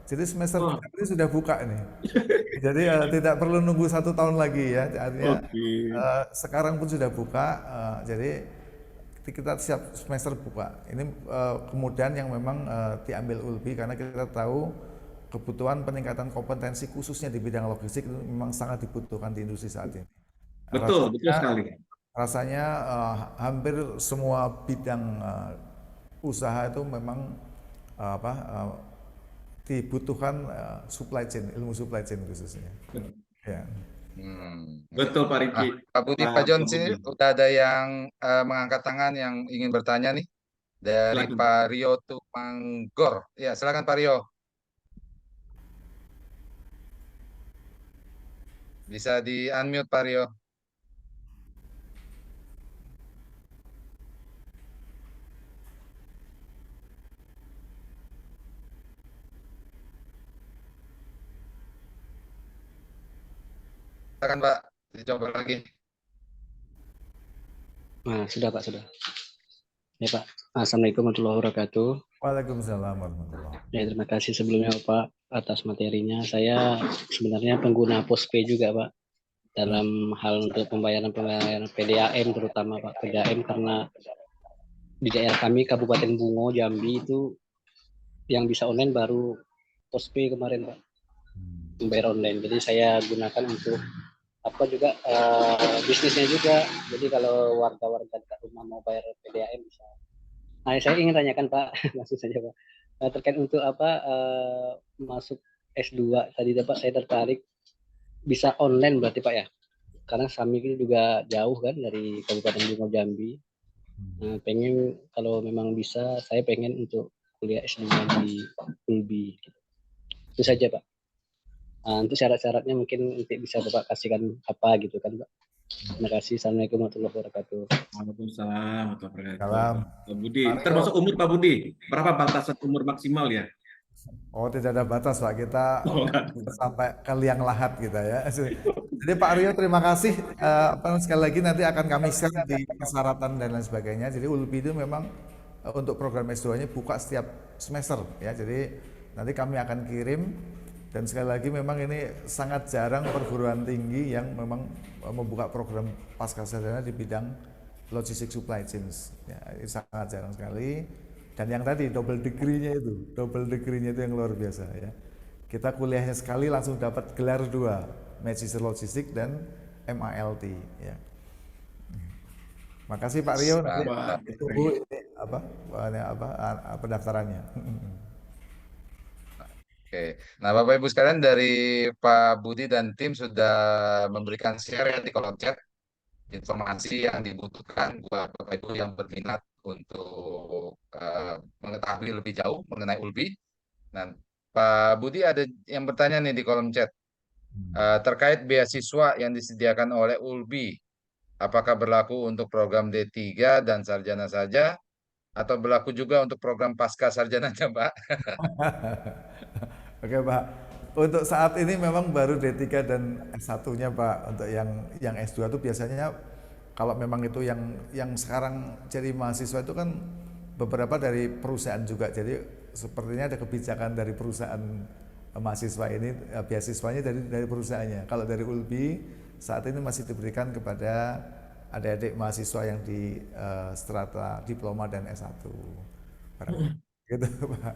Jadi semester Wah, genap ini sudah buka ini. Jadi tidak perlu nunggu 1 tahun lagi ya. Artinya oke. sekarang pun sudah buka. Jadi kita siap semester buka. Ini kemudian yang memang diambil ULBI karena kita tahu kebutuhan peningkatan kompetensi khususnya di bidang logistik itu memang sangat dibutuhkan di industri saat ini. Betul, betul Rasanya sekali. rasanya hampir semua bidang usaha itu memang apa dibutuhkan supply chain, ilmu supply chain khususnya. Ya. Betul Pak Ah, Riki. Pak Budi, Pak Pak John, Pak sini Budi. udah ada yang mengangkat tangan yang ingin bertanya nih dari Silakan. Pak Rio Tumanggor. Ya, silakan Pak Rio. Bisa di unmute Pak Rio. Silakan Pak, dicoba lagi. Nah, sudah Pak, sudah. Ya Pak, Assalamualaikum warahmatullahi wabarakatuh. Waalaikumsalam warahmatullahi. Ya, terima kasih sebelumnya Pak atas materinya. Saya sebenarnya pengguna Postpay juga Pak dalam hal untuk pembayaran PDAM terutama Pak PDAM karena di daerah kami Kabupaten Bungo Jambi itu yang bisa online baru Postpay kemarin Pak, membayar online. Jadi saya gunakan untuk apa juga bisnisnya juga. Jadi kalau warga-warga dekat rumah mau bayar PDAM bisa. Nah, saya ingin tanyakan Pak, langsung saja Pak. Terkait untuk apa masuk S2 tadi Pak, saya tertarik bisa online berarti Pak ya? Karena kami ini juga jauh kan dari Kabupaten Bungo Jambi. Pengen kalau memang bisa, saya pengen untuk kuliah S2 di ULBI. Itu saja Pak. Untuk syarat-syaratnya mungkin nanti bisa Bapak kasihkan apa gitu kan Pak. Terima kasih. Assalamualaikum warahmatullahi wabarakatuh. Waalaikumsalam warahmatullahi Salam. wabarakatuh. Pak Budi, Pak Rio. termasuk umur Pak Budi. Berapa batasan umur maksimal ya? Oh, tidak ada batas Pak, kita Oh, sampai ke liang lahat kita ya. Jadi Pak Rio terima kasih. Sekali lagi nanti akan kami share di persyaratan dan lain sebagainya. Jadi ULBI itu memang untuk program S2-nya buka setiap semester ya. Jadi nanti kami akan kirim, dan sekali lagi memang ini sangat jarang perguruan tinggi yang memang membuka program pascasarjana di bidang logistik supply chain. Ya, ini sangat jarang sekali. Dan yang tadi double degree-nya itu yang luar biasa ya. Kita kuliahnya sekali langsung dapat gelar 2, Magister Logistik dan MALT ya. Makasih Pak Rio, nanti Pak. ditunggu ini pendaftarannya. Oke. Nah, Bapak Ibu sekalian dari Pak Budi dan tim sudah memberikan share ya di kolom chat. informasi yang dibutuhkan buat Bapak Ibu yang berminat untuk mengetahui lebih jauh mengenai ULBI. Nah, Pak Budi ada yang bertanya nih di kolom chat terkait beasiswa yang disediakan oleh ULBI. Apakah berlaku untuk program D3 dan sarjana saja atau berlaku juga untuk program pasca sarjananya, Pak? Oke Pak, untuk saat ini memang baru D3 dan S1-nya Pak. Untuk yang S2 itu biasanya kalau memang itu yang sekarang jadi mahasiswa itu kan beberapa dari perusahaan juga. Jadi sepertinya ada kebijakan dari perusahaan mahasiswa ini, beasiswanya dari perusahaannya. Kalau dari ULBI saat ini masih diberikan kepada adik-adik mahasiswa yang di strata diploma dan S1. Gitu Pak.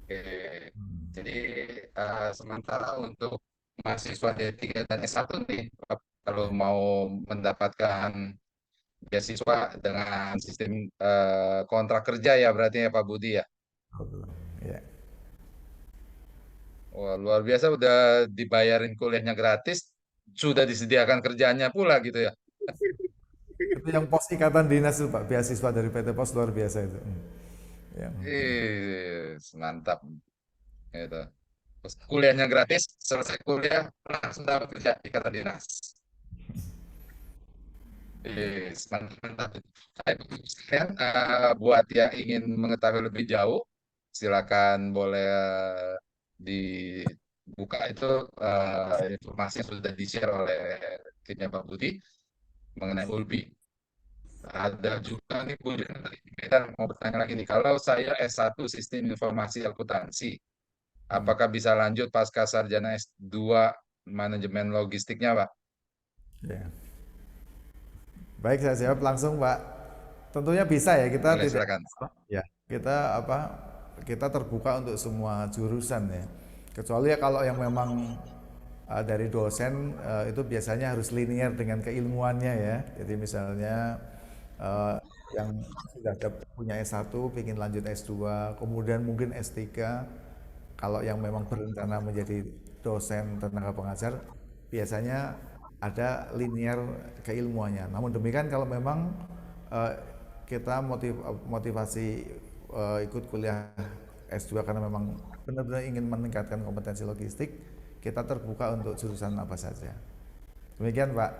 Oke. Jadi sementara untuk mahasiswa D3 dan S1 nih, kalau mau mendapatkan beasiswa dengan sistem kontrak kerja ya berarti ya Pak Budi ya. Ya. Wah, luar biasa udah dibayarin kuliahnya gratis, sudah disediakan kerjaannya pula gitu ya. Itu yang pos ikatan dinas itu Pak, beasiswa dari PT Pos luar biasa itu. Ya. Mantap gitu. Terus kuliahnya gratis, selesai kuliah langsung dapat kerja di kata dinas. Mantap. Sekalian, buat yang ingin mengetahui lebih jauh, silakan boleh dibuka itu informasi yang sudah di-share oleh timnya Pak Budi mengenai ULBI. Ada juga nih Bu Dian dari Medan mau bertanya lagi nih, kalau saya S1 Sistem Informasi Akuntansi, apakah bisa lanjut pasca sarjana S2 Manajemen Logistiknya, Pak? Ya. Baik, saya jawab langsung Pak. Tentunya bisa ya, kita Boleh, tidak silakan. ya, kita terbuka untuk semua jurusan ya. Kecuali ya kalau yang memang dari dosen itu biasanya harus linear dengan keilmuannya ya. Jadi misalnya yang sudah punya S1 ingin lanjut S2, kemudian mungkin S3. Kalau yang memang berencana menjadi dosen tenaga pengajar, biasanya ada linear keilmuannya. Namun demikian kalau memang kita motivasi ikut kuliah S2 karena memang benar-benar ingin meningkatkan kompetensi logistik, kita terbuka untuk jurusan apa saja. Demikian Pak.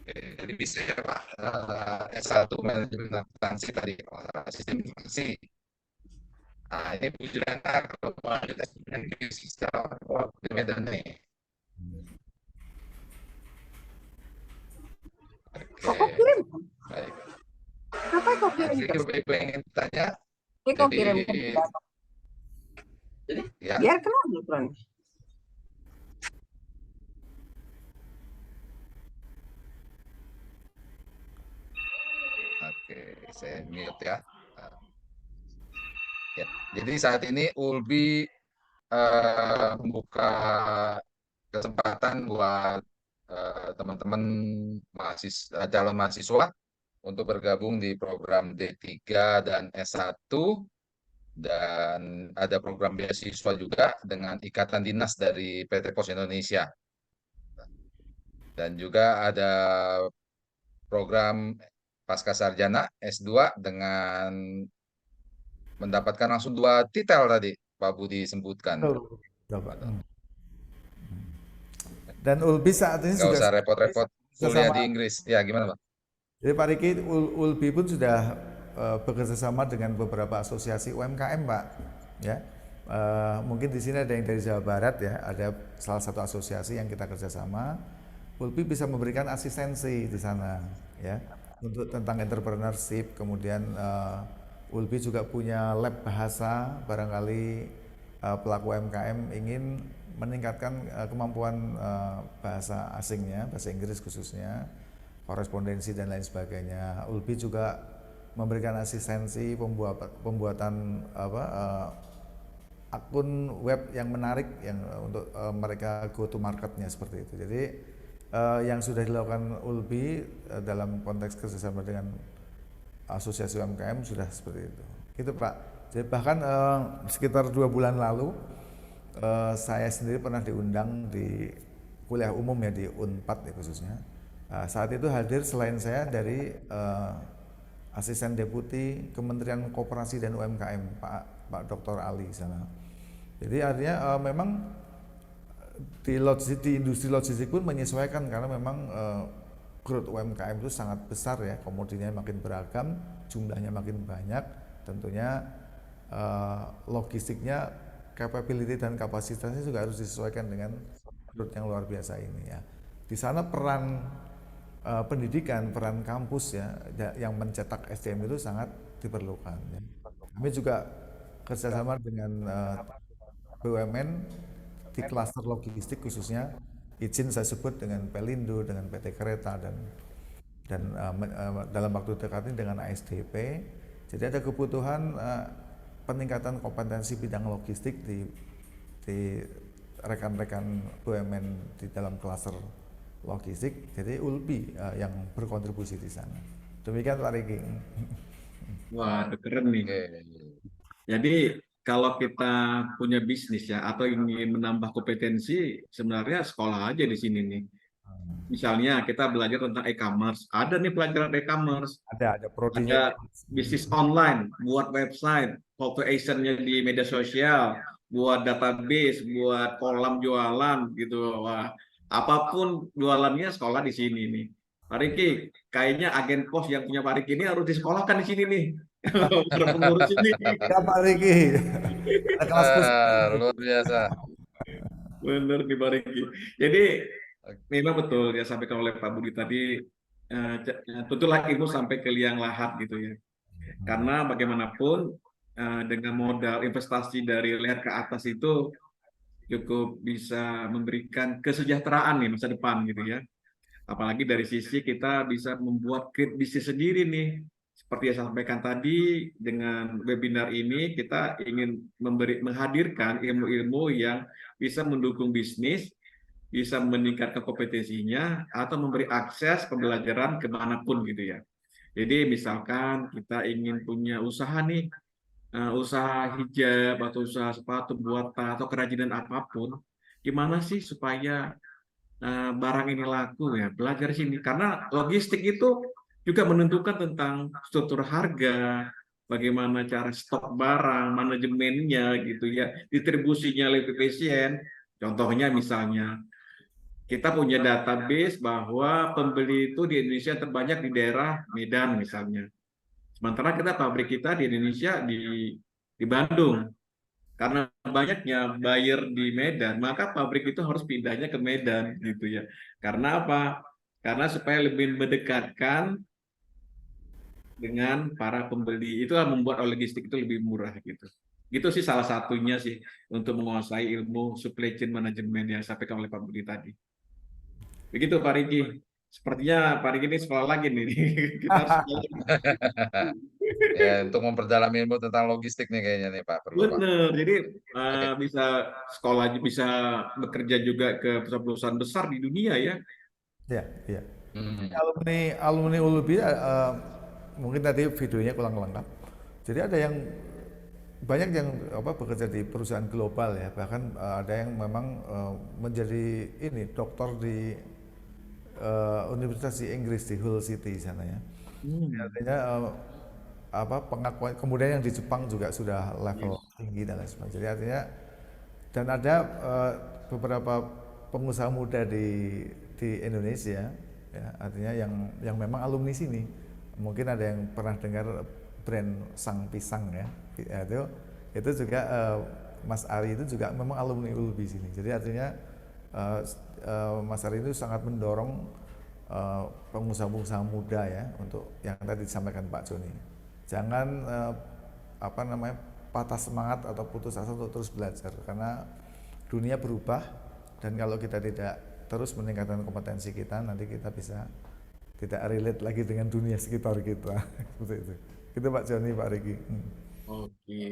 Jadi bisa ya Pak, S1 Manajemen Akuntansi tadi, Sistem Informasi. Nah, ini Bu Juliana kalau mau lanjut S2 di secara di Medan nih. Kok kirim? Baik. Apa kok kirim? Jadi Ibu ingin tanya, Ini kok jadi kirim? ya, Biar kenal Tuhan. oke, saya mute ya. Ya, jadi saat ini ULBI membuka kesempatan buat teman-teman calon mahasiswa untuk bergabung di program D3 dan S1 dan ada program beasiswa juga dengan ikatan dinas dari PT Pos Indonesia. Dan juga ada program pasca sarjana S2 dengan mendapatkan langsung 2 titel tadi Pak Budi sebutkan. Dan ULBI saat ini Nggak sudah usah repot-repot kuliah sama- di Inggris. Ya, gimana Pak? Jadi Pak Riki, ULBI pun sudah bekerja sama dengan beberapa asosiasi UMKM Pak. Ya, mungkin di sini ada yang dari Jawa Barat ya, ada salah satu asosiasi yang kita kerjasama. ULBI bisa memberikan asistensi di sana ya untuk tentang entrepreneurship. Kemudian ULBI juga punya lab bahasa, barangkali pelaku UMKM ingin meningkatkan kemampuan bahasa asingnya, bahasa Inggris khususnya, korespondensi dan lain sebagainya. ULBI juga memberikan asistensi pembuatan akun web yang menarik yang untuk mereka go to marketnya seperti itu. Jadi yang sudah dilakukan ULBI dalam konteks kerjasama dengan asosiasi UMKM sudah seperti itu. Gitu Pak. Jadi bahkan sekitar 2 bulan lalu saya sendiri pernah diundang di kuliah umum ya, di Unpad ya khususnya. Saat itu hadir selain saya dari Asisten Deputi Kementerian Koperasi dan UMKM Pak Dr. Ali sana. Jadi artinya memang di industri logistik pun menyesuaikan karena memang growth UMKM itu sangat besar ya, komoditinya makin beragam, jumlahnya makin banyak, tentunya logistiknya, capability dan kapasitasnya juga harus disesuaikan dengan growth yang luar biasa ini ya. Di sana peran pendidikan, peran kampus ya yang mencetak SDM itu sangat diperlukan ya. Kami juga kerjasama dengan BUMN di klaster logistik khususnya, izin saya sebut dengan Pelindo, dengan PT Kereta dan dalam waktu dekat ini dengan ASDP. Jadi ada kebutuhan peningkatan kompetensi bidang logistik di rekan-rekan BUMN di dalam klaster logistik. Jadi ULBI yang berkontribusi di sana. Demikian Pak Riki. Wah, keren nih. Oke. Jadi kalau kita punya bisnis ya atau ingin menambah kompetensi, sebenarnya sekolah aja di sini nih. Misalnya kita belajar tentang e-commerce, ada nih pelajaran e-commerce, Ada prodinya. ada bisnis online, buat website, call to action-nya di media sosial, buat database, buat kolam jualan gitu. Wah, apapun jualannya sekolah di sini nih. Pak Riki, kayaknya agen pos yang punya Pak Riki ini harus disekolahkan di sini nih. Para pengurus ini. Ya Pak Riki. Ada kelas khusus. Luar biasa. Benar nih Pak Riki. Jadi memang betul ya sampaikan oleh Pak Budi tadi, tentulah ilmu sampai ke liang lahat gitu ya. Karena bagaimanapun dengan modal investasi dari leher ke atas itu cukup bisa memberikan kesejahteraan nih masa depan gitu ya. Apalagi dari sisi kita bisa membuat create bisnis sendiri nih. Seperti yang saya sampaikan tadi, dengan webinar ini kita ingin menghadirkan ilmu-ilmu yang bisa mendukung bisnis, bisa meningkatkan kompetensinya, atau memberi akses pembelajaran kemanapun gitu ya. Jadi misalkan kita ingin punya usaha nih, usaha hijab atau usaha sepatu buatan atau kerajinan apapun, gimana sih supaya barang ini laku ya, belajar sini. Karena logistik itu juga menentukan tentang struktur harga, bagaimana cara stok barang, manajemennya gitu ya, distribusinya lebih efisien. Contohnya misalnya, kita punya database bahwa pembeli itu di Indonesia terbanyak di daerah Medan misalnya. Sementara pabrik kita di Indonesia di Bandung. Karena banyaknya buyer di Medan, maka pabrik itu harus pindahnya ke Medan gitu ya. Karena apa? Karena supaya lebih mendekatkan dengan para pembeli. Itulah membuat logistik itu lebih murah gitu. Itu sih salah satunya sih untuk menguasai ilmu supply chain management yang disampaikan oleh Pak Budi tadi. Begitu Pak Riki. Sepertinya Pak Riki ini sekolah lagi nih. Kita harus Ya, untuk memperdalam ilmu tentang logistik nih kayaknya nih Pak, perlu Pak. benar. Jadi Oke. bisa sekolah, bisa bekerja juga ke perusahaan-perusahaan besar di dunia ya. Ya, ya. Hmm. Alumni ULBI mungkin tadi videonya kurang lengkap. Jadi ada yang banyak yang bekerja di perusahaan global ya, bahkan ada yang memang menjadi ini dokter di Universitas di Inggris di Hull City sana ya. Jadi artinya pengakuan, kemudian yang di Jepang juga sudah level tinggi dan lain sebagainya. Jadi artinya dan ada beberapa pengusaha muda di Indonesia ya, artinya yang memang alumni sini. Mungkin ada yang pernah dengar brand Sang Pisang ya, itu juga Mas Ari itu juga memang alumni ULBI sini. Jadi artinya Mas Ari itu sangat mendorong pengusaha-pengusaha muda ya untuk yang tadi disampaikan Pak Joni. Jangan patah semangat atau putus asa untuk terus belajar karena dunia berubah dan kalau kita tidak terus meningkatkan kompetensi kita nanti kita bisa tidak relate lagi dengan dunia sekitar kita. Seperti itu. Itu Pak Joni, Pak Riki. Oke.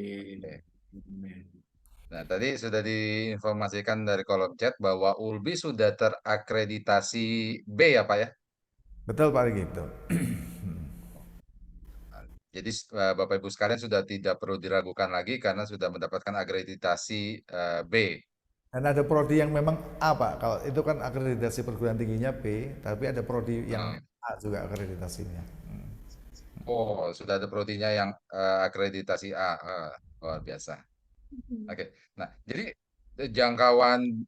Nah, tadi sudah diinformasikan dari kolom chat bahwa ULBI sudah terakreditasi B ya Pak ya? Betul Pak Riki, betul. Jadi Bapak Ibu sekalian sudah tidak perlu diragukan lagi karena sudah mendapatkan akreditasi B. Dan ada prodi yang memang A, Pak. Kalau itu kan akreditasi perguruan tingginya B, tapi ada prodi yang A juga akreditasinya. Oh, sudah ada prodinya yang akreditasi A. Luar biasa. Oke. Nah, jadi jangkauan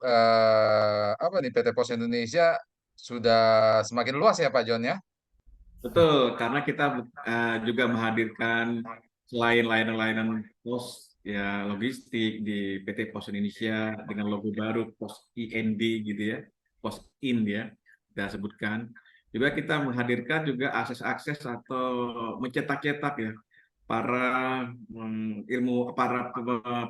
apa nih PT Pos Indonesia sudah semakin luas ya Pak John ya? Betul, karena kita juga menghadirkan selain layanan-layanan pos ya logistik di PT Pos Indonesia dengan logo baru Pos IND gitu ya, Pos In ya, kita sebutkan. Juga kita menghadirkan juga akses-akses atau mencetak-cetak ya para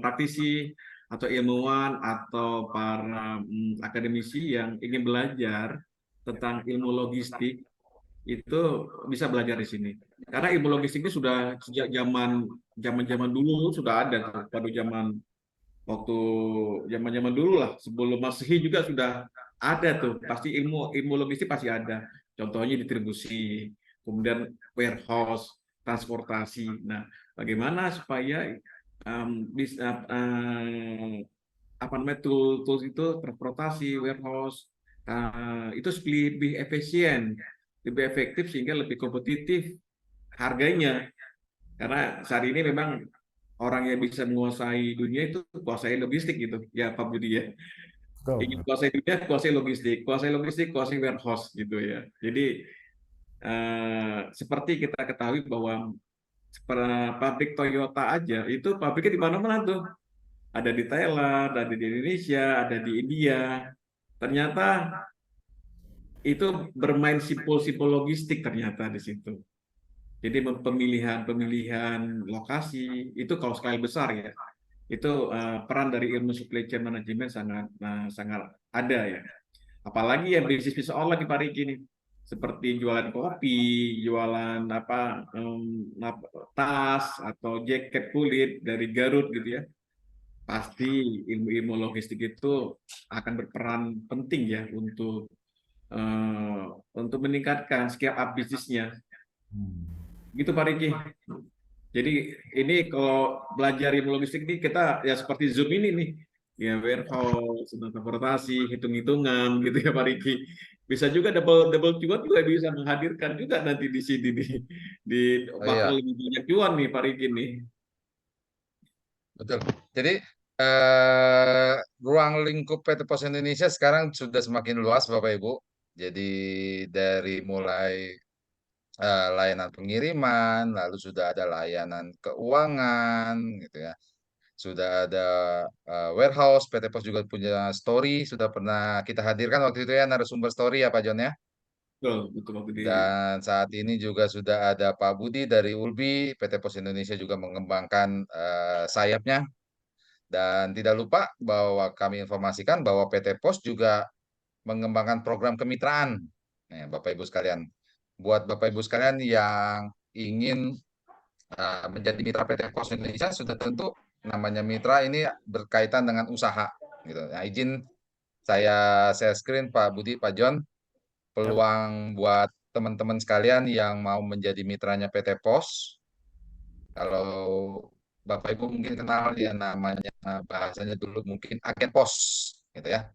praktisi atau ilmuwan atau para akademisi yang ingin belajar tentang ilmu logistik itu bisa belajar di sini. Karena ilmu logistik ini sudah sejak zaman dulu sudah ada tuh. Pada waktu zaman dulu lah, sebelum Masehi juga sudah ada tuh. Pasti ilmu logistik pasti ada. Contohnya distribusi, kemudian warehouse, transportasi. Nah, bagaimana supaya bisa apa namanya tools itu transportasi, warehouse itu lebih efisien, lebih efektif sehingga lebih kompetitif harganya. Karena saat ini memang orang yang bisa menguasai dunia itu kuasai logistik gitu, ya Pak Budi ya. Ingin Betul. kuasai dunia, kuasai logistik, kuasai warehouse gitu ya. Jadi seperti kita ketahui bahwa pabrik Toyota aja itu pabriknya di mana-mana tuh. Ada di Thailand, ada di Indonesia, ada di India. Ternyata itu bermain sipol-sipol logistik ternyata di situ. Jadi pemilihan lokasi itu kalau skala besar ya, itu peran dari ilmu supply chain management sangat ada ya. Apalagi ya bisnis online di Parigi ini, seperti jualan kopi, jualan tas atau jaket kulit dari Garut gitu ya. Pasti ilmu-ilmu logistik itu akan berperan penting ya untuk meningkatkan scale up bisnisnya. Gitu Pak Riki. Jadi ini kalau belajar ilmu logistik ini kita ya seperti Zoom ini nih. Ya warehouse, transportasi, hitung-hitungan gitu ya Pak Riki. Bisa juga double double cuan juga bisa menghadirkan juga nanti di sini nih. Oh Bakal iya, lebih banyak cuan nih Pak Riki nih. betul. Jadi ruang lingkup PT Pos Indonesia sekarang sudah semakin luas Bapak Ibu. Jadi dari mulai layanan pengiriman, lalu sudah ada layanan keuangan, gitu ya. Sudah ada warehouse, PT Pos juga punya story, sudah pernah kita hadirkan waktu itu ya narasumber story ya Pak John ya. Betul, betul Pak Budi. Dan saat ini juga sudah ada Pak Budi dari Ulbi, PT Pos Indonesia juga mengembangkan sayapnya. Dan tidak lupa bahwa kami informasikan bahwa PT Pos juga mengembangkan program kemitraan. Nah, Bapak Ibu sekalian, buat Bapak Ibu sekalian yang ingin menjadi mitra PT Pos Indonesia, sudah tentu namanya mitra ini berkaitan dengan usaha. Gitu. Nah, izin saya screen Pak Budi, Pak John, peluang buat teman-teman sekalian yang mau menjadi mitranya PT Pos. Kalau Bapak Ibu mungkin kenal ya namanya bahasanya dulu mungkin agen pos, gitu ya.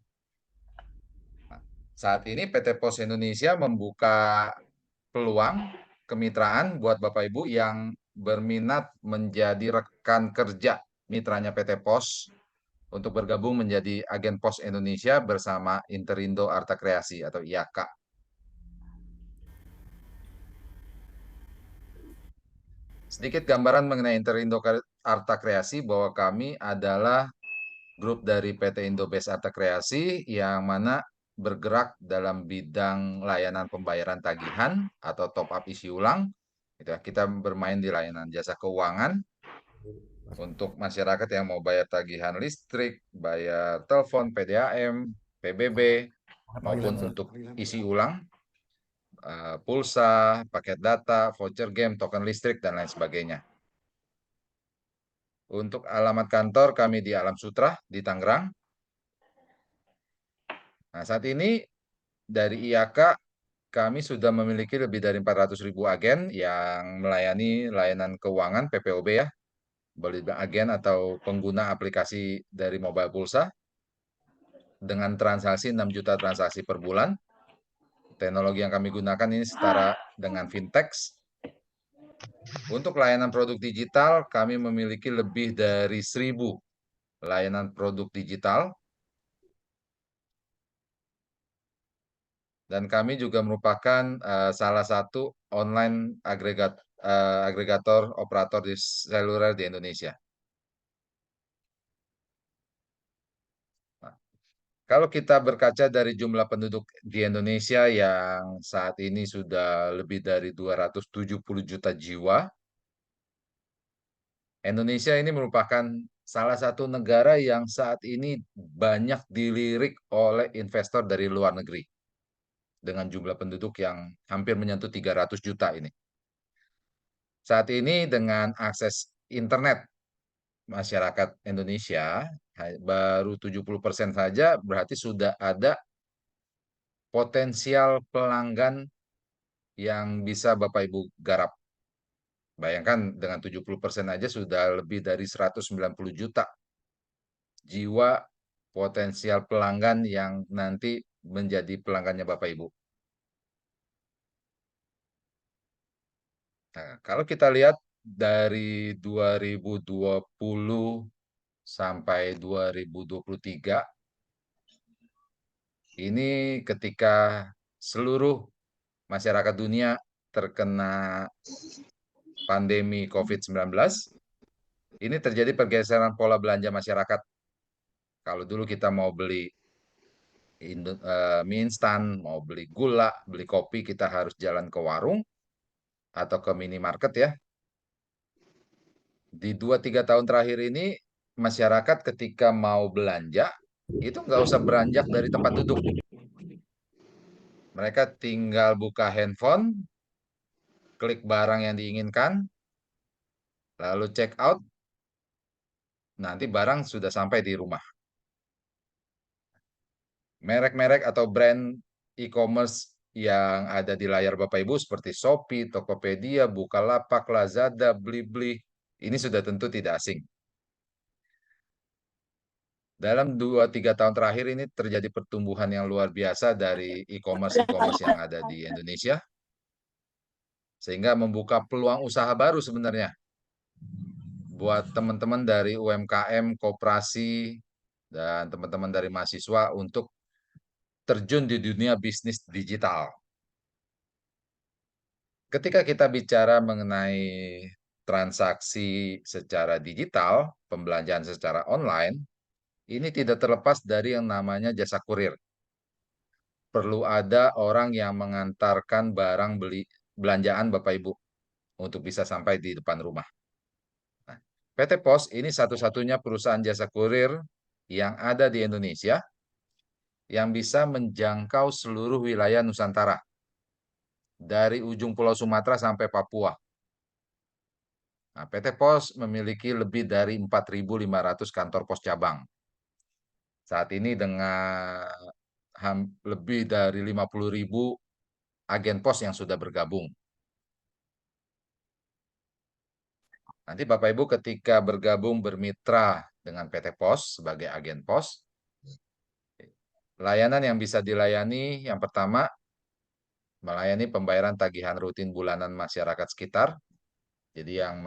Saat ini PT Pos Indonesia membuka peluang kemitraan buat Bapak Ibu yang berminat menjadi rekan kerja mitranya PT Pos untuk bergabung menjadi agen Pos Indonesia bersama Interindo Arta Kreasi atau IAKA. Sedikit gambaran mengenai Interindo Arta Kreasi bahwa kami adalah grup dari PT Indobest Arta Kreasi yang mana bergerak dalam bidang layanan pembayaran tagihan atau top up isi ulang. Kita bermain di layanan jasa keuangan untuk masyarakat yang mau bayar tagihan listrik, bayar telepon, PDAM, PBB, maupun untuk isi ulang, pulsa, paket data, voucher game, token listrik, dan lain sebagainya. Untuk alamat kantor kami di Alam Sutra di Tangerang. Nah, saat ini dari IAKA kami sudah memiliki lebih dari 400.000 agen yang melayani layanan keuangan PPOB ya, boleh dibilang agen atau pengguna aplikasi dari mobile pulsa. dengan transaksi 6 juta transaksi per bulan. Teknologi yang kami gunakan ini setara dengan fintech. Untuk layanan produk digital, kami memiliki lebih dari 1.000 layanan produk digital. Dan kami juga merupakan salah satu online agregator operator di seluler di Indonesia. Nah, kalau kita berkaca dari jumlah penduduk di Indonesia yang saat ini sudah lebih dari 270 juta jiwa, Indonesia ini merupakan salah satu negara yang saat ini banyak dilirik oleh investor dari luar negeri dengan jumlah penduduk yang hampir menyentuh 300 juta ini. Saat ini dengan akses internet masyarakat Indonesia baru 70% saja, berarti sudah ada potensial pelanggan yang bisa Bapak Ibu garap. Bayangkan dengan 70% aja sudah lebih dari 190 juta jiwa potensial pelanggan yang nanti menjadi pelanggannya Bapak Ibu. Nah, kalau kita lihat dari 2020 sampai 2023, ini ketika seluruh masyarakat dunia terkena pandemi COVID-19, ini terjadi pergeseran pola belanja masyarakat. Kalau dulu kita mau beli mie instan, mau beli gula, beli kopi, kita harus jalan ke warung atau ke minimarket ya. Di 2-3 tahun terakhir ini, masyarakat ketika mau belanja, itu nggak usah beranjak dari tempat duduk. Mereka tinggal buka handphone, klik barang yang diinginkan, lalu check out, nanti barang sudah sampai di rumah. Merek-merek atau brand e-commerce yang ada di layar Bapak Ibu seperti Shopee, Tokopedia, Bukalapak, Lazada, Blibli, ini sudah tentu tidak asing. Dalam 2-3 tahun terakhir ini terjadi pertumbuhan yang luar biasa dari e-commerce yang ada di Indonesia, sehingga membuka peluang usaha baru sebenarnya buat teman-teman dari UMKM, koperasi, dan teman-teman dari mahasiswa untuk terjun di dunia bisnis digital. Ketika kita bicara mengenai transaksi secara digital, pembelanjaan secara online, ini tidak terlepas dari yang namanya jasa kurir. Perlu ada orang yang mengantarkan barang belanjaan Bapak Ibu untuk bisa sampai di depan rumah. Nah, PT Pos ini satu-satunya perusahaan jasa kurir yang ada di Indonesia yang bisa menjangkau seluruh wilayah Nusantara, dari ujung Pulau Sumatera sampai Papua. Nah, PT Pos memiliki lebih dari 4.500 kantor pos cabang. Saat ini dengan lebih dari 50.000 agen pos yang sudah bergabung. Nanti Bapak Ibu ketika bergabung bermitra dengan PT Pos sebagai agen pos, layanan yang bisa dilayani yang pertama, melayani pembayaran tagihan rutin bulanan masyarakat sekitar. Jadi yang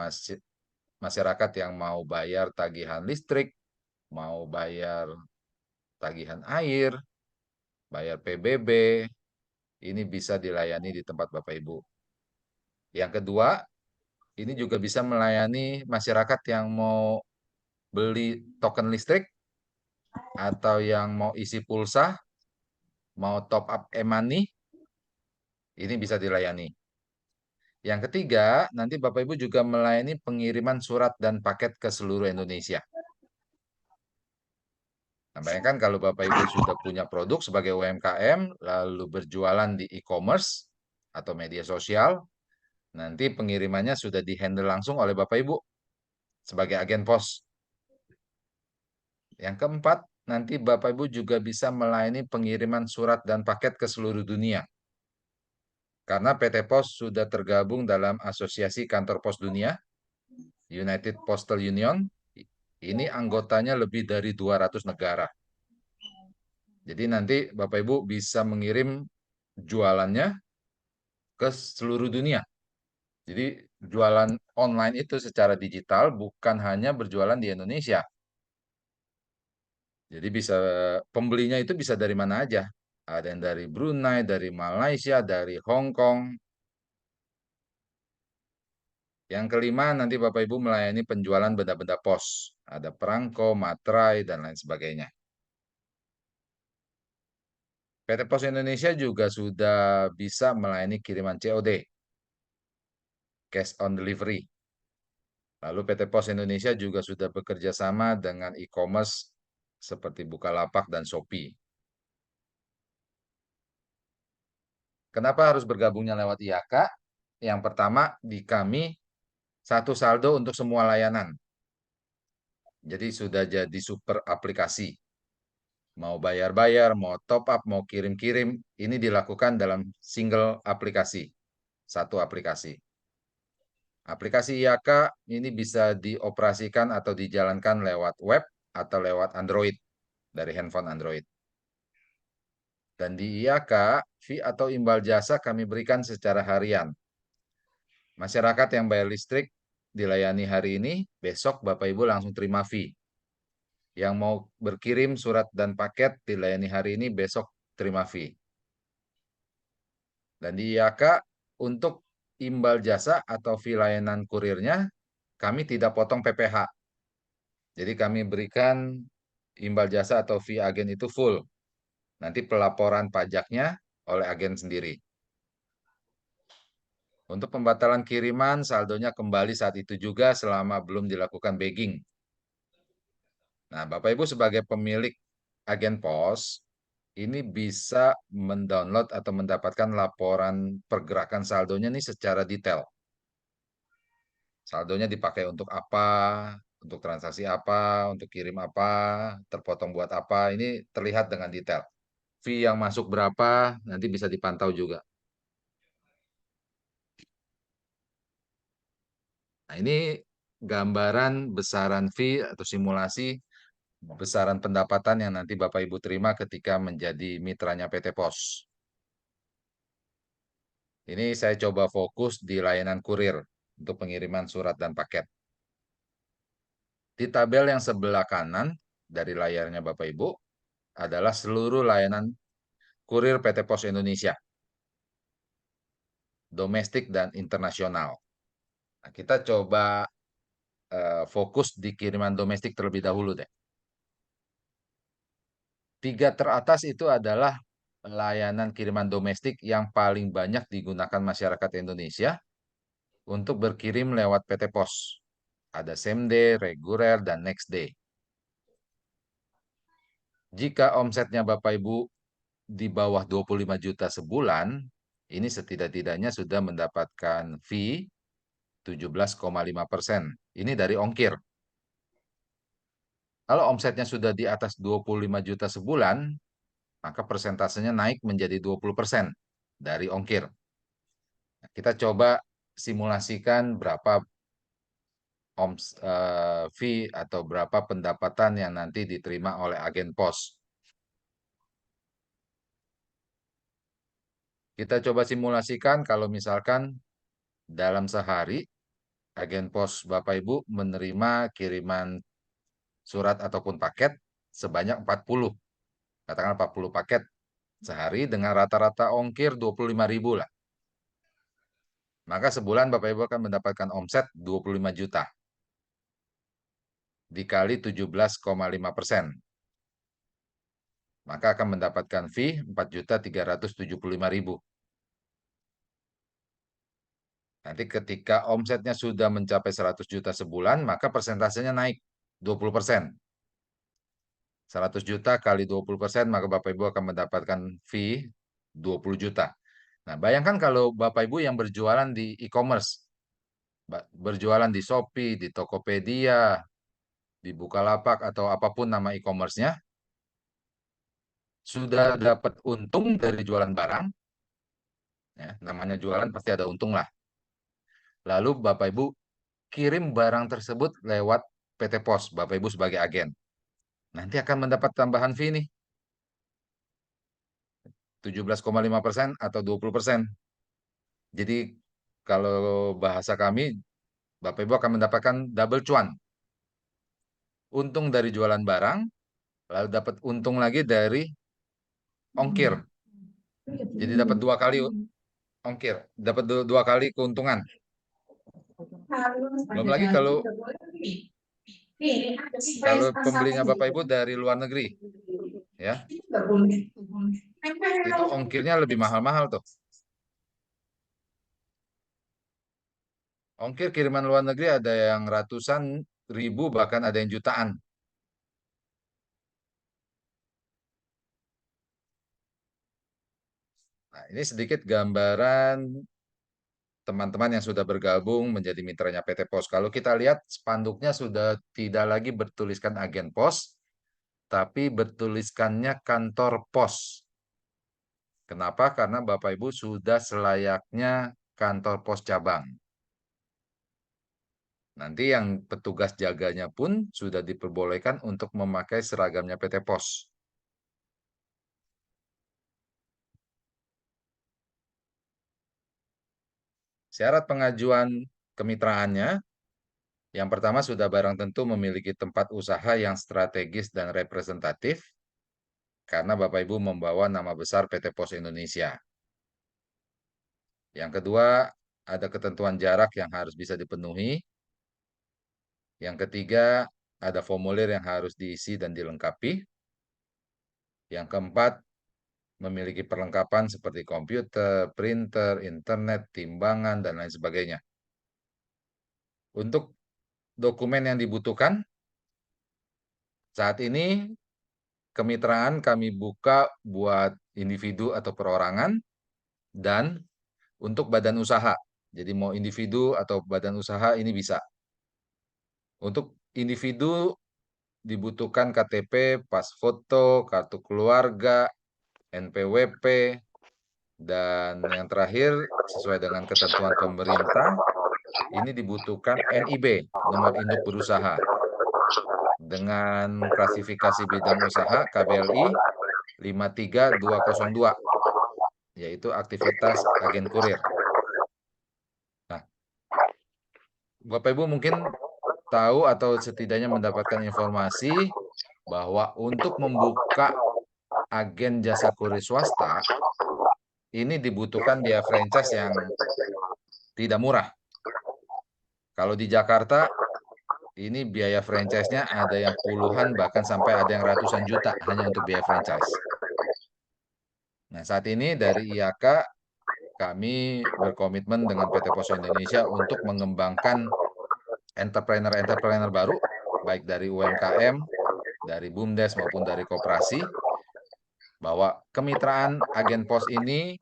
masyarakat yang mau bayar tagihan listrik, mau bayar tagihan air, bayar PBB, ini bisa dilayani di tempat Bapak Ibu. Yang kedua, ini juga bisa melayani masyarakat yang mau beli token listrik atau yang mau isi pulsa, mau top up e-money, ini bisa dilayani. Yang ketiga, nanti Bapak Ibu juga melayani pengiriman surat dan paket ke seluruh Indonesia. Nah, bayangkan kalau Bapak Ibu sudah punya produk sebagai UMKM, lalu berjualan di e-commerce atau media sosial, nanti pengirimannya sudah di-handle langsung oleh Bapak Ibu sebagai agen pos. Yang keempat, nanti Bapak Ibu juga bisa melayani pengiriman surat dan paket ke seluruh dunia. Karena PT Pos sudah tergabung dalam Asosiasi Kantor Pos Dunia, United Postal Union, ini anggotanya lebih dari 200 negara. Jadi nanti Bapak Ibu bisa mengirim jualannya ke seluruh dunia. Jadi jualan online itu secara digital bukan hanya berjualan di Indonesia. Jadi bisa pembelinya itu bisa dari mana aja. Ada yang dari Brunei, dari Malaysia, dari Hong Kong. Yang kelima, nanti Bapak Ibu melayani penjualan benda-benda pos. Ada perangko, materai, dan lain sebagainya. PT Pos Indonesia juga sudah bisa melayani kiriman COD, cash on delivery. Lalu PT Pos Indonesia juga sudah bekerja sama dengan e-commerce seperti Bukalapak dan Shopee. Kenapa harus bergabungnya lewat IAK? Yang pertama, di kami satu saldo untuk semua layanan. Jadi sudah jadi super aplikasi. Mau bayar-bayar, mau top up, mau kirim-kirim, ini dilakukan dalam single aplikasi. Satu aplikasi. Aplikasi IAK ini bisa dioperasikan atau dijalankan lewat web atau lewat Android, dari handphone Android. Dan di IAK, fee atau imbal jasa kami berikan secara harian. Masyarakat yang bayar listrik dilayani hari ini, besok Bapak Ibu langsung terima fee. Yang mau berkirim surat dan paket dilayani hari ini, besok terima fee. Dan di IAK, untuk imbal jasa atau fee layanan kurirnya, kami tidak potong PPh. Jadi kami berikan imbal jasa atau fee agen itu full. Nanti pelaporan pajaknya oleh agen sendiri. Untuk pembatalan kiriman, saldonya kembali saat itu juga selama belum dilakukan bagging. Nah, Bapak Ibu sebagai pemilik agen pos, ini bisa mendownload atau mendapatkan laporan pergerakan saldonya nih secara detail. Saldonya dipakai untuk apa, untuk transaksi apa, untuk kirim apa, terpotong buat apa, ini terlihat dengan detail. Fee yang masuk berapa, nanti bisa dipantau juga. Nah, ini gambaran besaran fee atau simulasi besaran pendapatan yang nanti Bapak Ibu terima ketika menjadi mitranya PT Pos. Ini saya coba fokus di layanan kurir untuk pengiriman surat dan paket. Di tabel yang sebelah kanan dari layarnya Bapak Ibu adalah seluruh layanan kurir PT Pos Indonesia, domestik dan internasional. Nah, kita coba fokus di kiriman domestik terlebih dahulu deh. 3 teratas itu adalah layanan kiriman domestik yang paling banyak digunakan masyarakat Indonesia untuk berkirim lewat PT Pos. Ada same day, reguler, dan next day. Jika omsetnya Bapak Ibu di bawah 25 juta sebulan, ini setidak-tidaknya sudah mendapatkan fee 17,5%. Ini dari ongkir. Kalau omsetnya sudah di atas 25 juta sebulan, maka persentasenya naik menjadi 20% dari ongkir. Kita coba simulasikan berapa fee atau berapa pendapatan yang nanti diterima oleh agen pos. Kita coba simulasikan kalau misalkan dalam sehari agen pos Bapak Ibu menerima kiriman surat ataupun paket sebanyak 40. Katakan 40 paket sehari dengan rata-rata ongkir 25.000 lah. Maka sebulan Bapak Ibu akan mendapatkan omset 25 juta. Dikali 17,5%. Maka akan mendapatkan fee 4.375.000. Nanti ketika omsetnya sudah mencapai 100 juta sebulan, maka persentasenya naik 20%. 100 juta kali 20%, maka Bapak Ibu akan mendapatkan fee 20 juta. Nah, bayangkan kalau Bapak Ibu yang berjualan di e-commerce, berjualan di Shopee, di Tokopedia, di Bukalapak, atau apapun nama e-commerce-nya, sudah dapat untung dari jualan barang, ya, namanya jualan pasti ada untung lah. Lalu Bapak Ibu kirim barang tersebut lewat PT Pos, Bapak Ibu sebagai agen. Nanti akan mendapat tambahan fee nih. 17,5% atau 20%. Jadi kalau bahasa kami, Bapak Ibu akan mendapatkan double cuan. Untung dari jualan barang, lalu dapat untung lagi dari ongkir. Jadi dapat 2 kali ongkir, dapat dua kali keuntungan. Belum lagi kalau pembelinya Bapak Ibu dari luar negeri, ya, itu ongkirnya lebih mahal-mahal tuh. Ongkir kiriman luar negeri ada yang ratusan ribu, bahkan ada yang jutaan. Nah, ini sedikit gambaran teman-teman yang sudah bergabung menjadi mitranya PT Pos. Kalau kita lihat spanduknya sudah tidak lagi bertuliskan agen pos, tapi bertuliskannya kantor pos. Kenapa? Karena Bapak Ibu sudah selayaknya kantor pos cabang. Nanti yang petugas jaganya pun sudah diperbolehkan untuk memakai seragamnya PT Pos. Syarat pengajuan kemitraannya, yang pertama sudah barang tentu memiliki tempat usaha yang strategis dan representatif, karena Bapak Ibu membawa nama besar PT Pos Indonesia. Yang kedua, ada ketentuan jarak yang harus bisa dipenuhi. Yang ketiga, ada formulir yang harus diisi dan dilengkapi. Yang keempat, memiliki perlengkapan seperti komputer, printer, internet, timbangan, dan lain sebagainya. Untuk dokumen yang dibutuhkan, saat ini kemitraan kami buka buat individu atau perorangan dan untuk badan usaha. Jadi mau individu atau badan usaha ini bisa. Untuk individu dibutuhkan KTP, pas foto, kartu keluarga, NPWP, dan yang terakhir sesuai dengan ketentuan pemerintah, ini dibutuhkan NIB, nomor induk berusaha, dengan klasifikasi bidang usaha KBLI 53202, yaitu aktivitas agen kurir. Nah, Bapak Ibu mungkin tahu atau setidaknya mendapatkan informasi bahwa untuk membuka agen jasa kurir swasta, ini dibutuhkan biaya franchise yang tidak murah. Kalau di Jakarta, ini biaya franchise-nya ada yang puluhan, bahkan sampai ada yang ratusan juta hanya untuk biaya franchise. Nah, saat ini dari IAK, kami berkomitmen dengan PT Pos Indonesia untuk mengembangkan entrepreneur-entrepreneur baru, baik dari UMKM, dari BUMDes maupun dari koperasi, bahwa kemitraan agen pos ini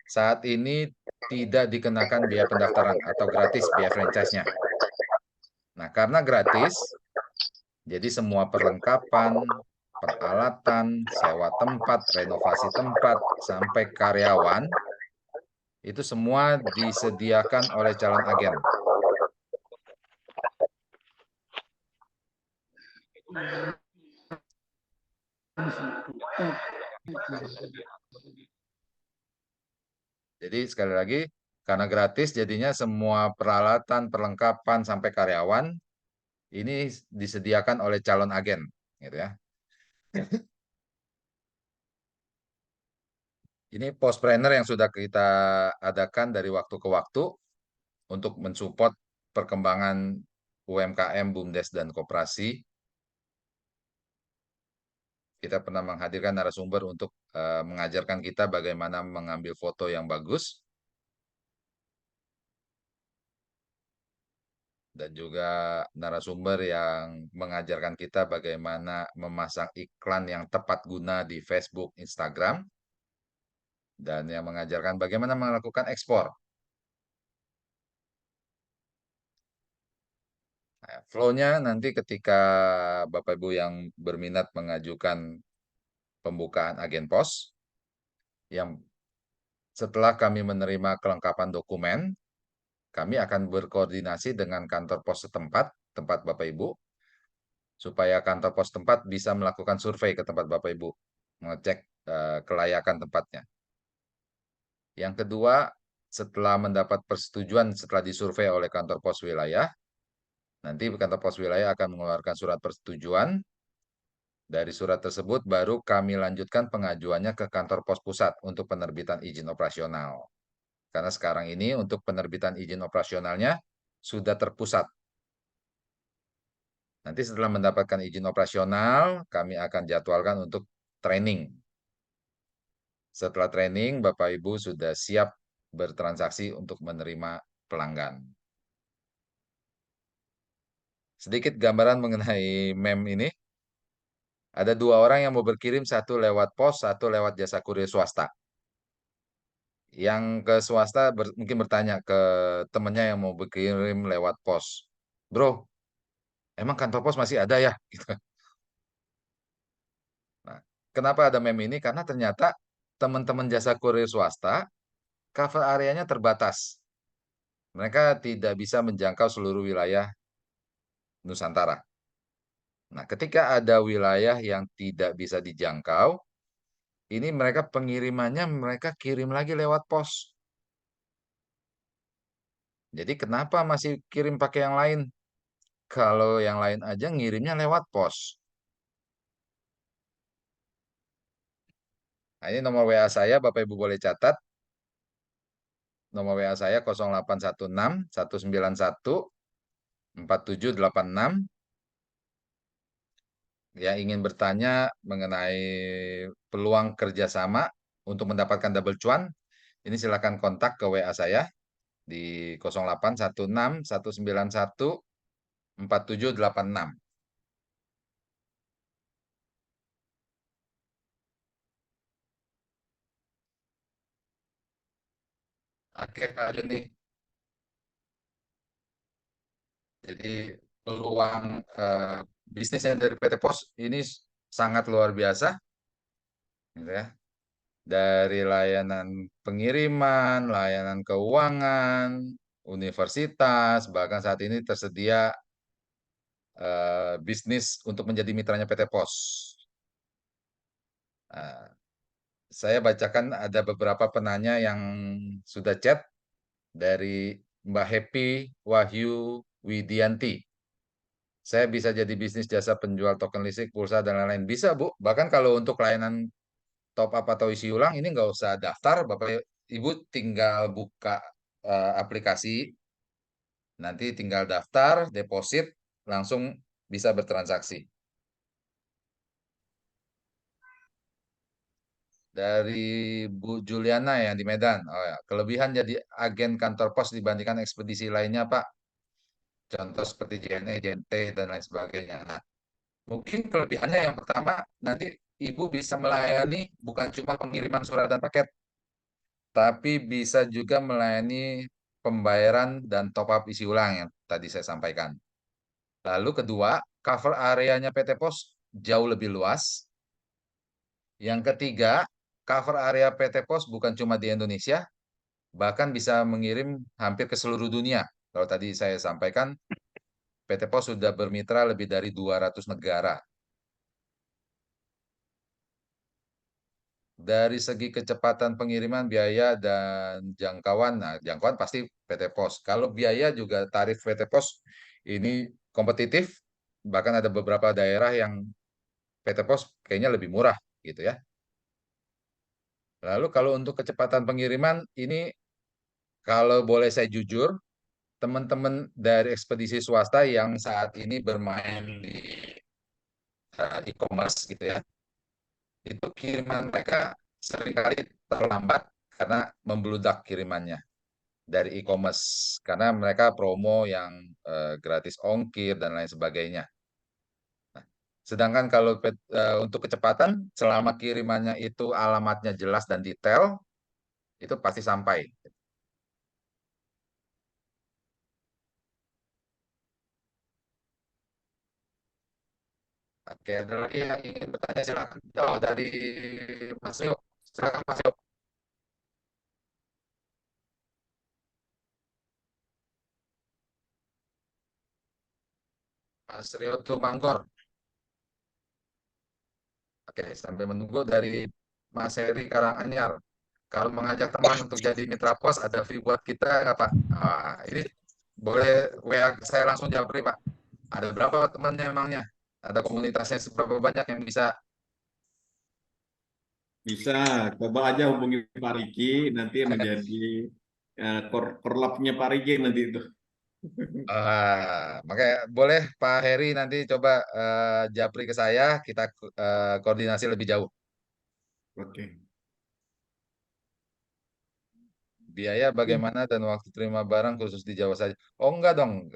saat ini tidak dikenakan biaya pendaftaran atau gratis biaya franchise-nya. Nah, karena gratis, jadi semua perlengkapan, peralatan, sewa tempat, renovasi tempat, sampai karyawan, itu semua disediakan oleh calon agen. Jadi sekali lagi, karena gratis, jadinya semua peralatan, perlengkapan, sampai karyawan, ini disediakan oleh calon agen, gitu ya. Ini postpreneur yang sudah kita adakan dari waktu ke waktu untuk mensupport perkembangan UMKM, BUMDes, dan koperasi. Kita pernah menghadirkan narasumber untuk mengajarkan kita bagaimana mengambil foto yang bagus, dan juga narasumber yang mengajarkan kita bagaimana memasang iklan yang tepat guna di Facebook, Instagram, dan yang mengajarkan bagaimana melakukan ekspor. Nah, flow-nya nanti ketika Bapak Ibu yang berminat mengajukan pembukaan agen pos, yang setelah kami menerima kelengkapan dokumen, kami akan berkoordinasi dengan kantor pos setempat, tempat Bapak Ibu, supaya kantor pos tempat bisa melakukan survei ke tempat Bapak Ibu, mengecek kelayakan tempatnya. Yang kedua, setelah mendapat persetujuan setelah disurvei oleh kantor pos wilayah, nanti kantor pos wilayah akan mengeluarkan surat persetujuan. Dari surat tersebut baru kami lanjutkan pengajuannya ke kantor pos pusat untuk penerbitan izin operasional. Karena sekarang ini untuk penerbitan izin operasionalnya sudah terpusat. Nanti setelah mendapatkan izin operasional, kami akan jadwalkan untuk training. Setelah training, Bapak Ibu sudah siap bertransaksi untuk menerima pelanggan. Sedikit gambaran mengenai MEM ini. Ada 2 orang yang mau berkirim, satu lewat pos, satu lewat jasa kurir swasta. Yang ke swasta mungkin bertanya ke temennya yang mau berkirim lewat pos. Bro, emang kantor pos masih ada ya? Gitu. Nah, kenapa ada MEM ini? Karena ternyata teman-teman jasa kurir swasta cover areanya terbatas. Mereka tidak bisa menjangkau seluruh wilayah Nusantara. Nah, ketika ada wilayah yang tidak bisa dijangkau, ini mereka pengirimannya mereka kirim lagi lewat pos. Jadi kenapa masih kirim pakai yang lain? Kalau yang lain aja ngirimnya lewat pos. Nah, ini nomor WA saya, Bapak Ibu boleh catat. Nomor WA saya 0816 191 4786. Yang ingin bertanya mengenai peluang kerjasama untuk mendapatkan double cuan, ini silakan kontak ke WA saya di 0816 191 4786. Oke, Pak Joni. Jadi peluang bisnisnya dari PT Pos ini sangat luar biasa, gitu ya. Dari layanan pengiriman, layanan keuangan, universitas, bahkan saat ini tersedia bisnis untuk menjadi mitranya PT Pos. Nah, saya bacakan ada beberapa penanya yang sudah chat dari Mbak Happy Wahyu Widianti. Saya bisa jadi bisnis jasa penjual token listrik, pulsa, dan lain-lain. Bisa, Bu. Bahkan kalau untuk layanan top up atau isi ulang, ini nggak usah daftar. Bapak Ibu tinggal buka aplikasi, nanti tinggal daftar, deposit, langsung bisa bertransaksi. Dari Bu Juliana yang di Medan. Oh ya, kelebihan jadi agen kantor pos dibandingkan ekspedisi lainnya, Pak. Contoh seperti JNE, JNT, dan lain sebagainya. Nah, mungkin kelebihannya yang pertama, nanti Ibu bisa melayani bukan cuma pengiriman surat dan paket, tapi bisa juga melayani pembayaran dan top up isi ulang yang tadi saya sampaikan. Lalu kedua, cover areanya PT Pos jauh lebih luas. Yang ketiga, cover area PT Pos bukan cuma di Indonesia, bahkan bisa mengirim hampir ke seluruh dunia. Kalau tadi saya sampaikan, PT Pos sudah bermitra lebih dari 200 negara. Dari segi kecepatan pengiriman, biaya, dan jangkauan, nah jangkauan pasti PT Pos. Kalau biaya juga tarif PT Pos ini kompetitif, bahkan ada beberapa daerah yang PT Pos kayaknya lebih murah gitu ya. Lalu kalau untuk kecepatan pengiriman, ini kalau boleh saya jujur, teman-teman dari ekspedisi swasta yang saat ini bermain di e-commerce gitu ya, itu kiriman mereka seringkali terlambat karena membludak kirimannya dari e-commerce karena mereka promo yang gratis ongkir dan lain sebagainya. Nah, sedangkan kalau untuk kecepatan, selama kirimannya itu alamatnya jelas dan detail, itu pasti sampai. Oke, ada lagi yang ingin bertanya silakan. Oh, dari Mas Rio, silakan Mas Rio. Mas Rio Tumanggor. Oke, sampai menunggu dari Mas Heri Karanganyar. kalau mengajak teman untuk jadi mitra pos ada fee buat kita nggak Pak? Ini boleh WA saya langsung japri Pak. Ada berapa temannya emangnya? Ada komunitasnya seberapa banyak yang bisa? Bisa, coba aja hubungi Pak Riki, nanti menjadi korlapnya Pak Riki nanti itu. Makanya boleh Pak Heri nanti coba japri ke saya, kita koordinasi lebih jauh. Oke. Biaya bagaimana dan waktu terima barang khusus di Jawa saja? Oh enggak dong,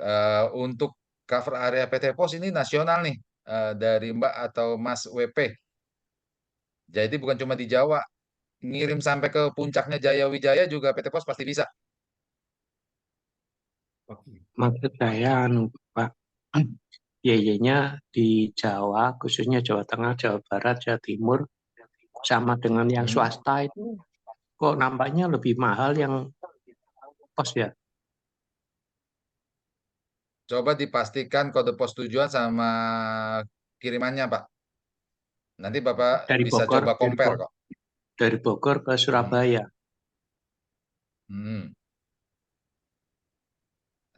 untuk cover area PT Pos ini nasional nih, dari Mbak atau Mas WP. Jadi bukan cuma di Jawa, ngirim sampai ke puncaknya Jaya Wijaya juga PT Pos pasti bisa. Maksud saya, Pak, biayanya di Jawa, khususnya Jawa Tengah, Jawa Barat, Jawa Timur, sama dengan yang swasta itu, kok nampaknya lebih mahal yang pos ya? Coba dipastikan kode pos tujuan sama kirimannya, Pak. Nanti Bapak Dari bisa Bogor, coba compare kok. dari Bogor ke Surabaya.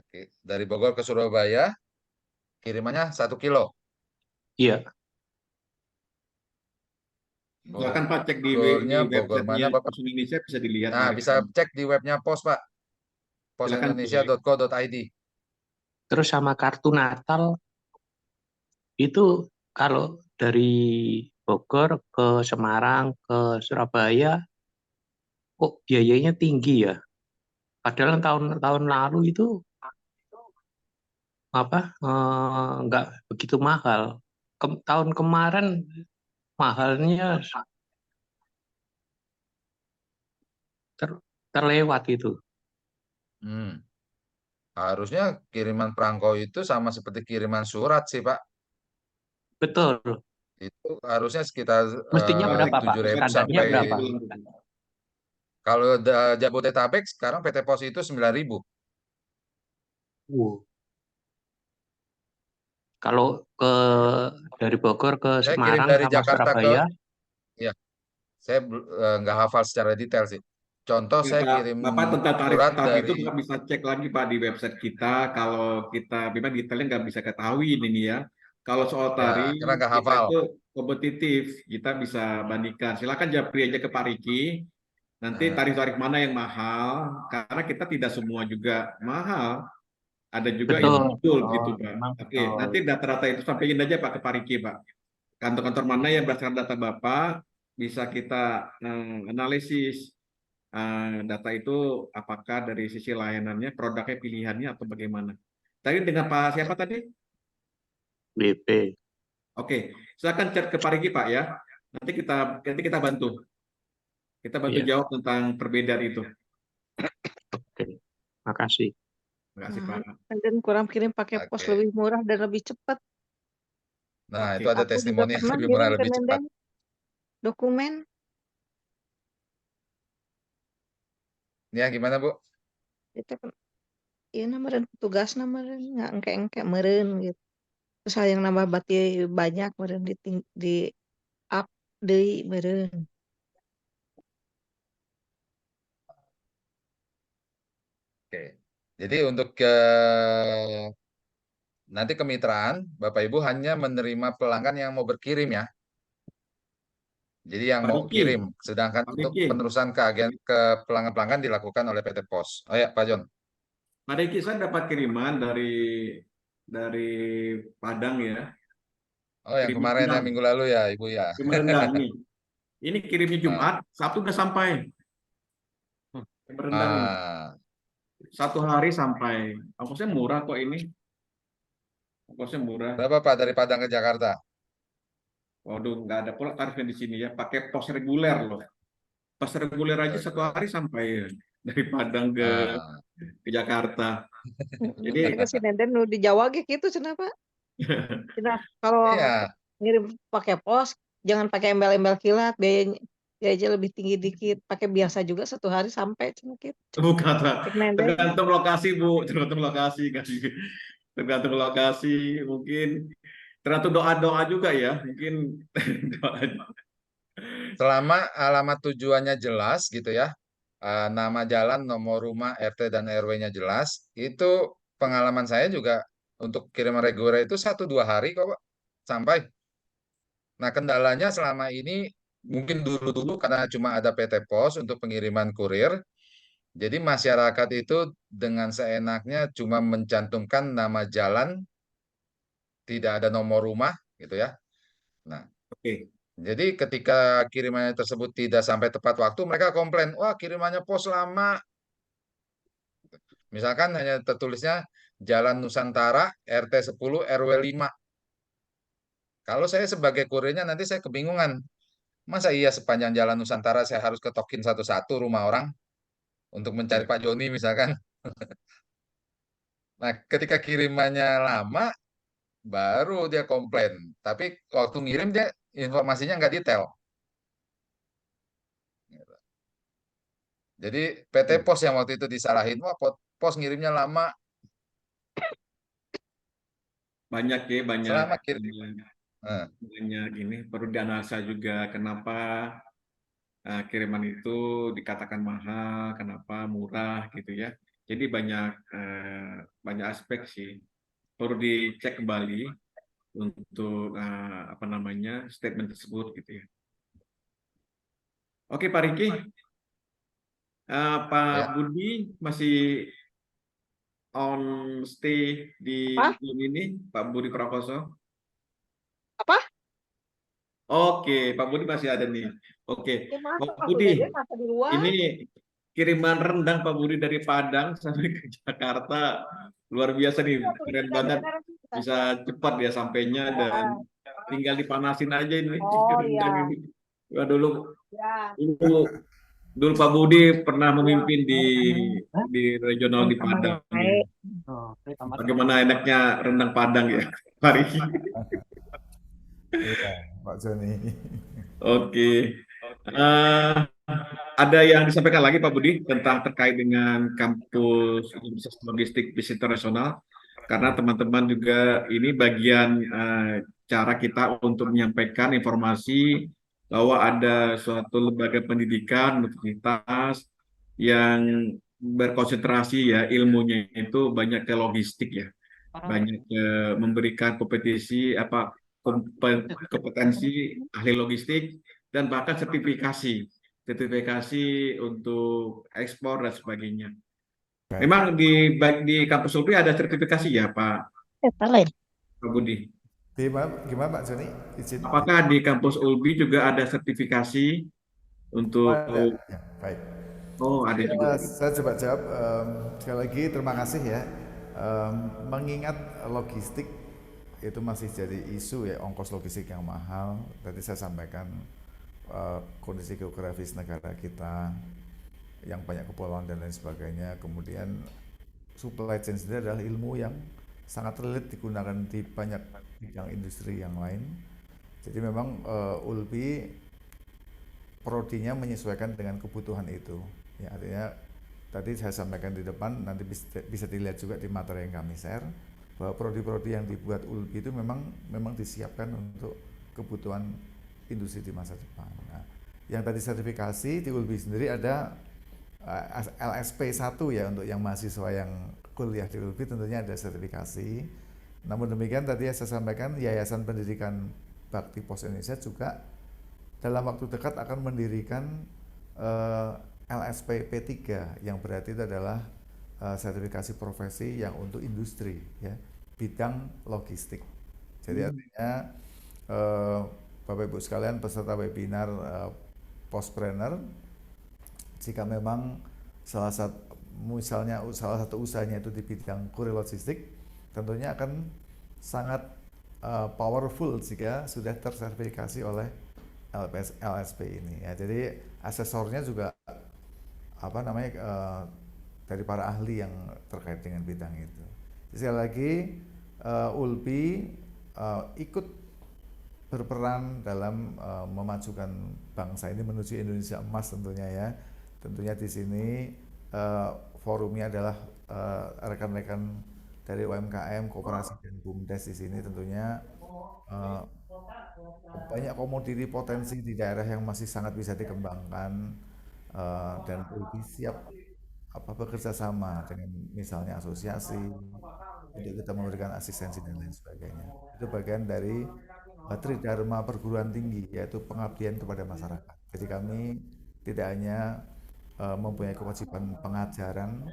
Oke. Dari Bogor ke Surabaya, kirimannya 1 kilo. Iya. Silakan Pak cek di Bogornya Bogor websitenya mana Bapak? Pos Indonesia bisa dilihat. Nah, bisa cek di webnya Pos, Pak. Silakan posindonesia.co.id. Terus sama kartu Natal, itu kalau dari Bogor ke Semarang, ke Surabaya, kok biayanya tinggi ya? Padahal tahun lalu itu nggak begitu mahal. Tahun kemarin mahalnya terlewat itu. Harusnya kiriman perangko itu sama seperti kiriman surat sih, Pak. Betul. Itu harusnya sekitar Mestinya berapa, Pak? 7.000 Standarnya sampai berapa? kalau Jabodetabek sekarang PT Pos itu 9.000. Kalau dari Bogor ke Saya kirim Semarang dari sama Jakarta Surabaya, ya, saya nggak hafal secara detail sih. Contoh Ya, saya Pak, kirim Bapak tentang surat tarif itu dari Bapak bisa cek lagi Pak di website kita. Kalau kita memang detailnya nggak bisa ketahui ini ya. Kalau soal ya, tarif karena nggak kita hafal. itu kompetitif, kita bisa bandingkan. Silakan japri aja ke Pak Riki. Nanti tarif-tarif mana yang mahal? Karena kita tidak semua juga mahal. Ada juga yang betul gitu Pak. Oke, nanti data-data itu sampaikan aja Pak ke Pak Riki Pak. Kantor-kantor mana yang berdasarkan data Bapak bisa kita analisis data itu apakah dari sisi layanannya, produknya, pilihannya atau bagaimana. Tadi dengan Pak siapa tadi? BP. Oke, silakan chat ke Pak Riki Pak ya. Nanti kita bantu. Kita bantu jawab tentang perbedaan itu. Oke, makasih. Terima kasih Pak. Dan kurang kirim pakai pos lebih murah dan lebih cepat. Nah, itu ada Aku testimoni juga pernah lebih murah, kirim ke lebih cepat. Nenden dokumen. Ya, gimana Bu? Itu kan, iya meren petugas meren nggak engke meren gitu. Terus yang nambah bati banyak meren di up deui meren. Oke. Jadi untuk nanti kemitraan, Bapak Ibu hanya menerima pelanggan yang mau berkirim ya. Jadi yang Pak mau Riki, kirim, sedangkan Pak untuk Riki. penerusan ke pelanggan-pelanggan dilakukan oleh PT Pos. Oh ya, Pak John. Pak Riki, saya dapat kiriman dari Padang ya. Oh, yang Kiriman kemarin rendang. yang minggu lalu ya, Ibu ya. Kiriman rendang nih. Ini kirimnya Jumat, Sabtu udah sampai. Kiriman rendang ini. 1 hari sampai. Ongkosnya murah kok ini. Ongkosnya murah. Berapa Pak dari Padang ke Jakarta? Waduh, nggak ada pula tarifnya di sini ya. Pakai pos reguler loh. Pos reguler aja 1 hari sampai ya. Dari Padang ke Jakarta. Jadi si Nenden nu di Jawa gitu kenapa? Nah, kalau ngirim pakai pos jangan pakai embel-embel kilat, biayanya lebih tinggi dikit. Pakai biasa juga 1 hari sampai sedikit. bukan, tergantung lokasi Bu, tergantung lokasi kan. Tergantung lokasi, mungkin tergantung doa-doa juga ya, mungkin doa. Selama alamat tujuannya jelas gitu ya, nama jalan, nomor rumah, RT dan RW-nya jelas, itu pengalaman saya juga untuk kiriman reguler itu 1-2 hari kok Pak, sampai. Nah kendalanya selama ini mungkin dulu-dulu karena cuma ada PT Pos untuk pengiriman kurir, jadi masyarakat itu dengan seenaknya cuma mencantumkan nama jalan, tidak ada nomor rumah gitu ya. Nah, Oke, jadi ketika kirimannya tersebut tidak sampai tepat waktu, mereka komplain, wah kirimannya pos lama. Misalkan hanya tertulisnya Jalan Nusantara RT 10 RW 5. Kalau saya sebagai kurirnya nanti saya kebingungan. Masa iya sepanjang Jalan Nusantara saya harus ketokin satu-satu rumah orang untuk mencari oke. Pak Joni misalkan. Nah, ketika kirimannya lama, baru dia komplain. Tapi waktu ngirim dia informasinya nggak detail. Jadi PT Pos yang waktu itu disalahin, wah pos ngirimnya lama, Banyak ya, banyak, selama kirim. banyak, Nah, banyak ini perlu dianalisa juga kenapa kiriman itu dikatakan mahal, kenapa murah gitu ya. Jadi banyak aspek sih. Perlu dicek kembali untuk apa namanya statement tersebut gitu ya. Oke Pak Riki, Pak ya. Budi masih on stay di Apa? Zoom ini, Pak Budi Prakoso. Apa? Oke, Pak Budi masih ada nih. Oke, Ya masa Pak Pak Budi, Dede masa di ini luar? kiriman rendang Pak Budi dari Padang sampai ke Jakarta. Luar biasa nih, Iya, tuh keren kita banget. sekarang kita. Bisa cepat dia sampainya dan Ya. tinggal dipanasin aja ini Oh rendang ya, ini. Ya, dulu, ya, dulu, dulu Pak Budi pernah ya. memimpin di regional di Padang ya. Baik. Bagaimana enaknya rendang Padang ya, Pak Riki. Iya, Pak Joni. Oke. Eh, ada yang disampaikan lagi Pak Budi tentang terkait dengan kampus Universitas Logistik Bisnis Internasional karena teman-teman juga ini bagian cara kita untuk menyampaikan informasi bahwa ada suatu lembaga pendidikan universitas yang berkonsentrasi ya ilmunya itu banyak ke logistik ya, banyak memberikan kompetisi apa kompetensi ahli logistik dan bahkan sertifikasi untuk ekspor dan sebagainya. Baik. Memang di kampus UPI ada sertifikasi ya Pak Budi? Gimana Pak Joni? Izin. Apakah di kampus ULBI juga ada sertifikasi Oh, untuk ada. Ya, baik. ada juga. Saya coba jawab. Sekali lagi terima kasih ya. Mengingat logistik itu masih jadi isu ya, ongkos logistik yang mahal. Tadi saya sampaikan kondisi geografis negara kita yang banyak kepulauan dan lain sebagainya. Kemudian supply chain sendiri adalah ilmu yang sangat relate digunakan di banyak bidang industri yang lain. Jadi memang ULBI prodinya menyesuaikan dengan kebutuhan itu. Ya, artinya tadi saya sampaikan di depan, nanti bisa dilihat juga di materi yang kami share bahwa prodi-prodi yang dibuat ULBI itu memang disiapkan untuk kebutuhan industri di masa depan. Nah, yang tadi sertifikasi di ULBI sendiri ada LSP 1 ya untuk yang mahasiswa yang kuliah di ULBI tentunya ada sertifikasi. Namun demikian tadi saya sampaikan Yayasan Pendidikan Bakti Pos Indonesia juga dalam waktu dekat akan mendirikan LSP P3 yang berarti itu adalah sertifikasi profesi yang untuk industri ya, bidang logistik. Jadi artinya Bapak Ibu sekalian peserta webinar Postpreneur, jika memang salah satu usahanya itu di bidang kurir logistik, tentunya akan sangat powerful jika sudah tersertifikasi oleh LSP ini ya. Jadi asesornya juga dari para ahli yang terkait dengan bidang itu. Sekali lagi ULBI ikut berperan dalam memajukan bangsa ini menuju Indonesia emas tentunya ya. Tentunya di sini forumnya adalah rekan-rekan dari UMKM, Koperasi dan BUMDes di sini tentunya banyak komoditi potensi di daerah yang masih sangat bisa dikembangkan, dan lebih siap bekerja sama dengan misalnya asosiasi untuk kita memberikan asistensi dan lain sebagainya. Itu bagian dari tridharma perguruan tinggi, yaitu pengabdian kepada masyarakat. Jadi kami tidak hanya mempunyai kewajiban pengajaran,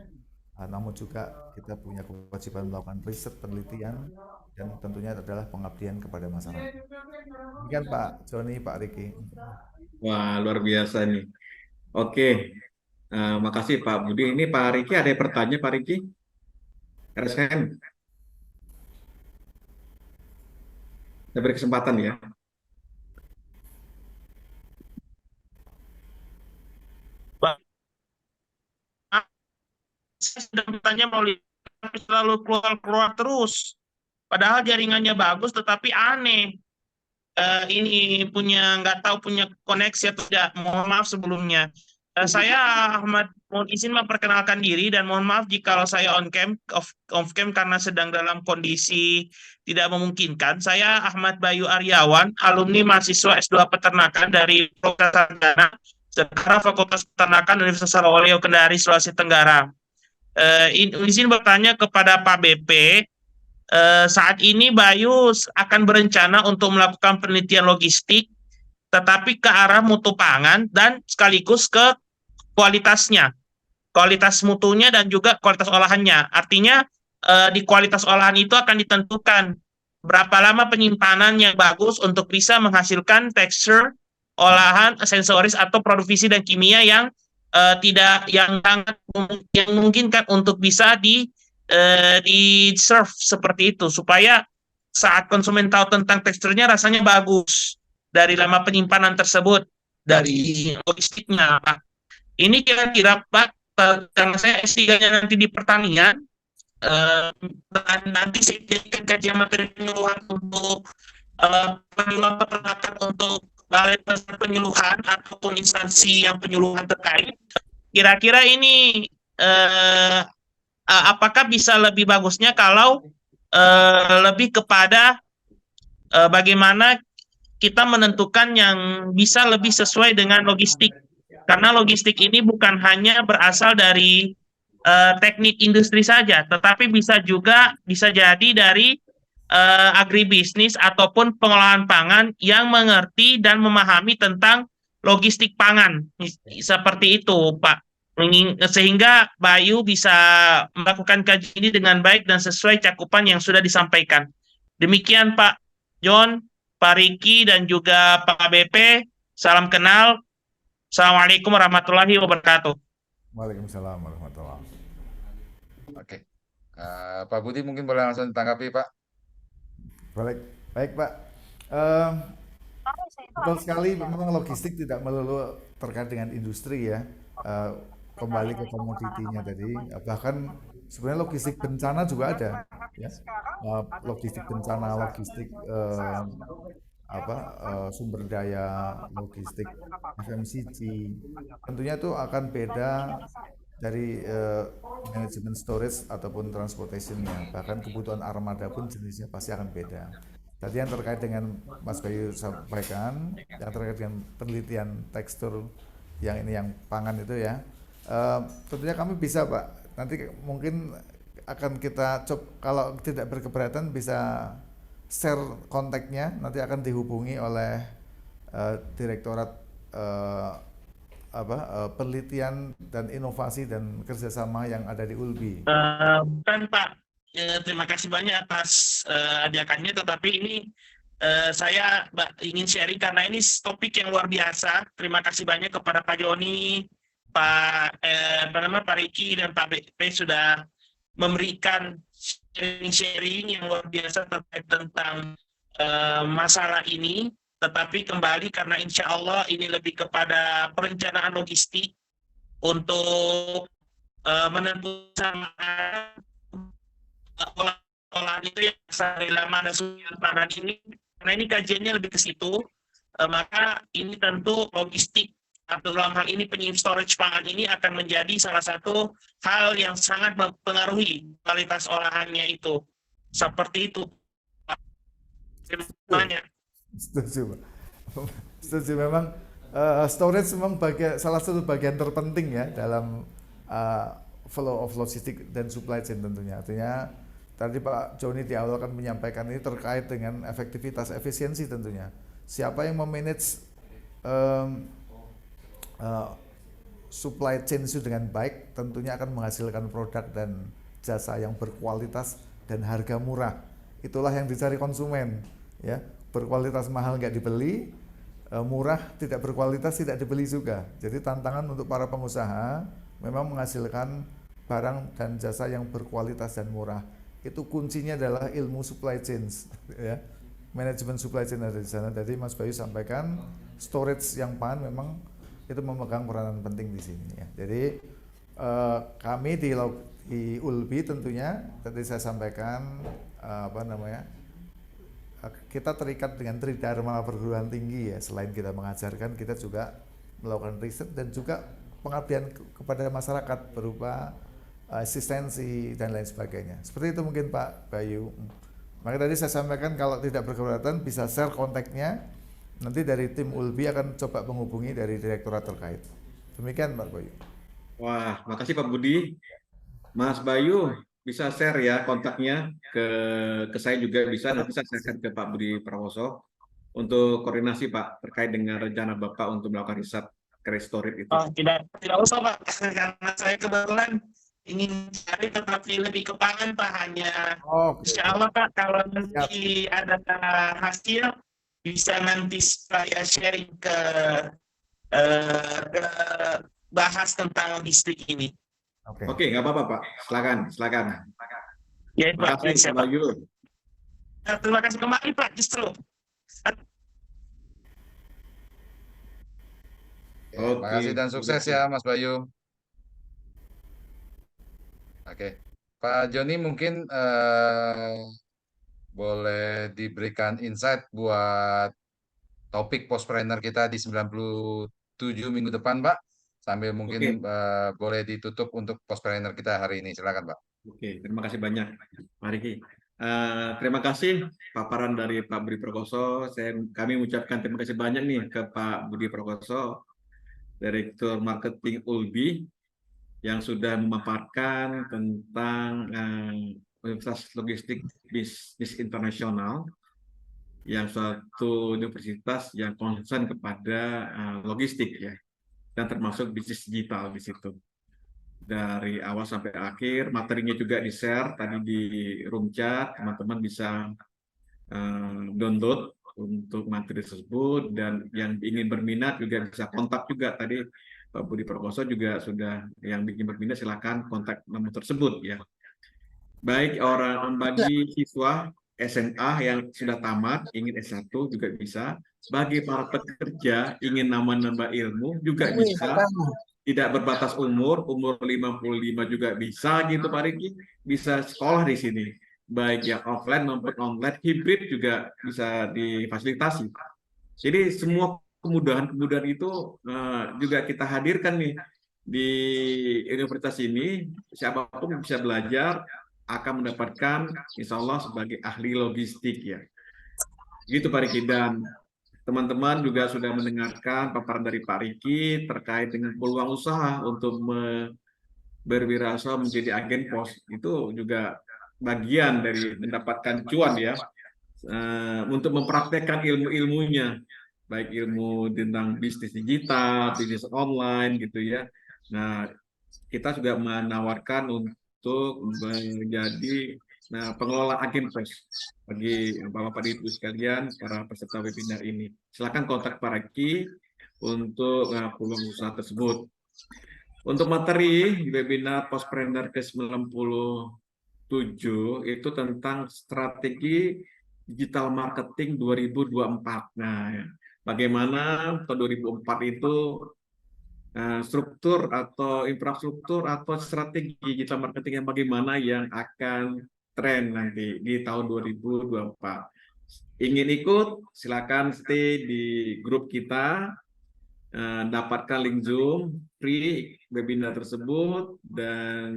namun juga kita punya kewajiban melakukan riset penelitian dan tentunya adalah pengabdian kepada masyarakat. Demikian Pak Joni, Pak Riki. Wah, luar biasa nih. Oke, makasih Pak Budi. Ini Pak Riki ada yang bertanya, Pak Riki? Raise hand. Saya beri kesempatan ya. Saya sudah bertanya mau selalu keluar terus. Padahal jaringannya bagus, tetapi aneh. Ini nggak tahu punya koneksi atau tidak. Mohon maaf sebelumnya. Saya Ahmad, mohon izin memperkenalkan diri dan mohon maaf jika saya on cam, off cam karena sedang dalam kondisi tidak memungkinkan. Saya Ahmad Bayu Aryawan, alumni mahasiswa S2 Peternakan dari Program Sekarang Fakultas Peternakan Universitas Sarawaleo Kendari, Sulawesi Tenggara. Izin bertanya kepada Pak BP. Saat ini Bayu akan berencana untuk melakukan penelitian logistik, tetapi ke arah mutu pangan dan sekaligus ke kualitasnya, kualitas mutunya dan juga kualitas olahannya. Artinya di kualitas olahan itu akan ditentukan berapa lama penyimpanan yang bagus untuk bisa menghasilkan tekstur olahan sensoris atau produk fisik dan kimia yang sangat yang memungkinkan untuk bisa di serve seperti itu supaya saat konsumen tahu tentang teksturnya rasanya bagus dari lama penyimpanan tersebut dari logistiknya Pak. Ini kira-kira Pak, karena saya S3-nya nanti di pertanian, nanti saya jadikan kajian materi penyuluhan untuk penyuluhan peternakan untuk balai penyuluhan ataupun instansi yang penyuluhan terkait. Kira-kira ini apakah bisa lebih bagusnya kalau lebih kepada bagaimana kita menentukan yang bisa lebih sesuai dengan logistik. Karena logistik ini bukan hanya berasal dari teknik industri saja, tetapi bisa jadi dari agribisnis ataupun pengolahan pangan yang mengerti dan memahami tentang logistik pangan. Seperti itu, Pak. Sehingga Bayu bisa melakukan kajian ini dengan baik dan sesuai cakupan yang sudah disampaikan. Demikian Pak John, Pak Riki, dan juga Pak BP. Salam kenal. Assalamualaikum warahmatullahi wabarakatuh. Waalaikumsalam warahmatullahi wabarakatuh. Oke. Pak Budi mungkin boleh langsung ditanggapi, Pak. Baik Pak. Betul sekali, memang logistik tidak melulu terkait dengan industri ya. Kembali ke komoditinya tadi, bahkan sebenarnya logistik bencana juga ada ya. Logistik bencana, logistik sumber daya, logistik FMCG, tentunya itu akan beda dari manajemen storage ataupun transportationnya, bahkan kebutuhan armada pun jenisnya pasti akan beda. Tadi yang terkait dengan Mas Bayu sampaikan, yang terkait dengan penelitian tekstur yang pangan itu ya, tentunya kami bisa Pak, nanti mungkin akan kita coba, kalau tidak berkeberatan bisa share kontaknya, nanti akan dihubungi oleh Direktorat Penelitian dan Inovasi dan Kerjasama yang ada di ULBI. Bukan Pak, terima kasih banyak atas ajakannya, tetapi ini saya ingin sharing karena ini topik yang luar biasa. Terima kasih banyak kepada Pak Joni, Pak Riki dan Pak BP sudah memberikan sharing yang luar biasa terkait tentang masalah ini. Tetapi kembali karena insya Allah ini lebih kepada perencanaan logistik untuk menentukan olahan itu yang dari lama dan panen ini. Karena ini kajiannya lebih ke situ, maka ini tentu logistik atau dalam hal ini storage pangan ini akan menjadi salah satu hal yang sangat mempengaruhi kualitas olahannya itu. Seperti itu. Terima kasih. Setuju, Pak. Setuju, memang storage memang salah satu bagian terpenting ya dalam flow of logistik dan supply chain tentunya. Artinya tadi Pak Joni di awal kan menyampaikan ini terkait dengan efektivitas, efisiensi tentunya. Siapa yang memanage supply chain itu dengan baik tentunya akan menghasilkan produk dan jasa yang berkualitas dan harga murah. Itulah yang dicari konsumen, ya. Berkualitas mahal nggak dibeli, murah tidak berkualitas tidak dibeli juga. Jadi tantangan untuk para pengusaha memang menghasilkan barang dan jasa yang berkualitas dan murah. Itu kuncinya adalah ilmu supply chain, ya. Manajemen supply chain ada di sana. Jadi Mas Bayu sampaikan storage yang PAN memang itu memegang peranan penting di sini ya. Jadi kami di ULBI tentunya tadi saya sampaikan kita terikat dengan Tridharma perguruan tinggi ya. Selain kita mengajarkan, kita juga melakukan riset dan juga pengabdian kepada masyarakat berupa asistensi dan lain sebagainya. Seperti itu mungkin Pak Bayu. Maka tadi saya sampaikan kalau tidak berkeberatan bisa share kontaknya. Nanti dari tim ULBI akan coba menghubungi dari direktorat terkait. Demikian Pak Bayu. Wah, makasih Pak Budi. Mas Bayu bisa share ya kontaknya ke saya juga bisa. Nanti saya share ke Pak Budi Prawoso untuk koordinasi Pak terkait dengan rencana Bapak untuk melakukan riset credit storage itu. Oh, tidak usah Pak, karena saya kebetulan ingin cari tetapi lebih ke pangan Pak, hanya insya Allah Pak kalau nanti ada hasil bisa nanti saya sharing ke bahas tentang listrik ini. Oke, nggak apa-apa Pak, silakan. Ya, Terima Pak. kasih Pak Bayu. Terima kasih kembali Pak, justru. Terima kasih dan sukses ya Mas Bayu. Oke, Pak Joni mungkin boleh diberikan insight buat topik postpreneur kita di 97 minggu depan, Pak. Sambil mungkin boleh ditutup untuk postpreneur kita hari ini. Silakan, Pak. Oke, terima kasih banyak, Pak Riki. Terima kasih paparan dari Pak Budi Prakoso. Kami mengucapkan terima kasih banyak nih ke Pak Budi Prakoso, Direktur Marketing ULBI, yang sudah memaparkan tentang Universitas Logistik Bisnis Internasional, yang suatu universitas yang konsen kepada logistik ya, dan termasuk bisnis digital di situ. Dari awal sampai akhir, materinya juga di-share tadi di room chat, teman-teman bisa download untuk materi tersebut, dan yang ingin berminat juga bisa kontak juga. Tadi Pak Budi Prakoso juga sudah, yang ingin berminat silakan kontak nomor tersebut ya. Baik bagi siswa SMA yang sudah tamat ingin S1 juga bisa, bagi para pekerja ingin nambah-nambah ilmu juga bisa, tidak berbatas umur 55 juga bisa gitu Pak Riki, bisa sekolah di sini, baik yang offline maupun online, hibrid juga bisa difasilitasi. Jadi semua kemudahan itu juga kita hadirkan nih di universitas ini. Siapapun bisa belajar akan mendapatkan insya Allah sebagai ahli logistik ya. Gitu Pak Riki, dan teman-teman juga sudah mendengarkan paparan dari Pak Riki terkait dengan peluang usaha untuk berwirausaha menjadi agen pos. Itu juga bagian dari mendapatkan cuan ya, untuk mempraktekkan ilmu-ilmunya, baik ilmu tentang bisnis digital, bisnis online gitu ya. Nah, kita juga menawarkan untuk menjadi pengelola agen pos bagi Bapak Ibu sekalian, para peserta webinar ini. Silakan kontak Pak Riki untuk peluang usaha tersebut. Untuk materi webinar Postpreneur ke-97 itu tentang strategi digital marketing 2024. Nah, bagaimana tahun 2004 itu struktur atau infrastruktur atau strategi digital marketing yang bagaimana yang akan tren nanti di tahun 2024. Ingin ikut, silakan stay di grup kita, dapatkan link Zoom free webinar tersebut, dan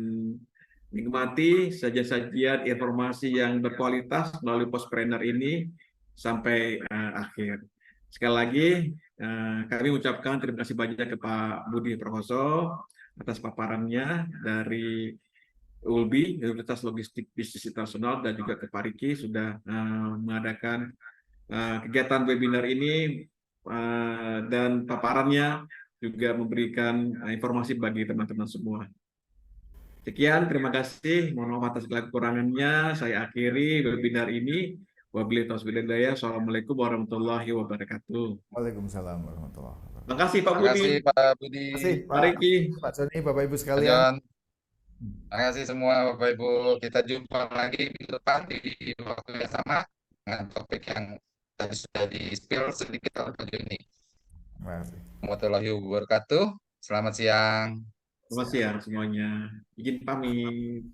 nikmati sajian informasi yang berkualitas melalui Postpreneur ini, sampai akhir. Sekali lagi kami ucapkan terima kasih banyak ke Pak Budi Prakoso atas paparannya dari ULBI, Universitas Logistik Bisnis Internasional, dan juga ke Pak Riki sudah mengadakan kegiatan webinar ini dan paparannya juga memberikan informasi bagi teman-teman semua. Sekian, terima kasih. Mohon maaf atas segala kekurangannya. Saya akhiri webinar ini. Wabillahi taufiq wal hidayah. Assalamualaikum warahmatullahi wabarakatuh. Waalaikumsalam warahmatullahi wabarakatuh. Terima kasih Pak Terima Budi. kasih Pak Budi. Terima kasih Pak Riki. Pak Joni, Bapak Ibu Pak sekalian. John. Terima kasih semua Bapak Ibu. Kita jumpa lagi minggu depan di waktu yang sama dengan topik yang tadi sudah di-spill sedikit oleh Pak Joni. Terima kasih. Warahmatullahi wabarakatuh. Selamat siang. Selamat siang semuanya. Izin pamit.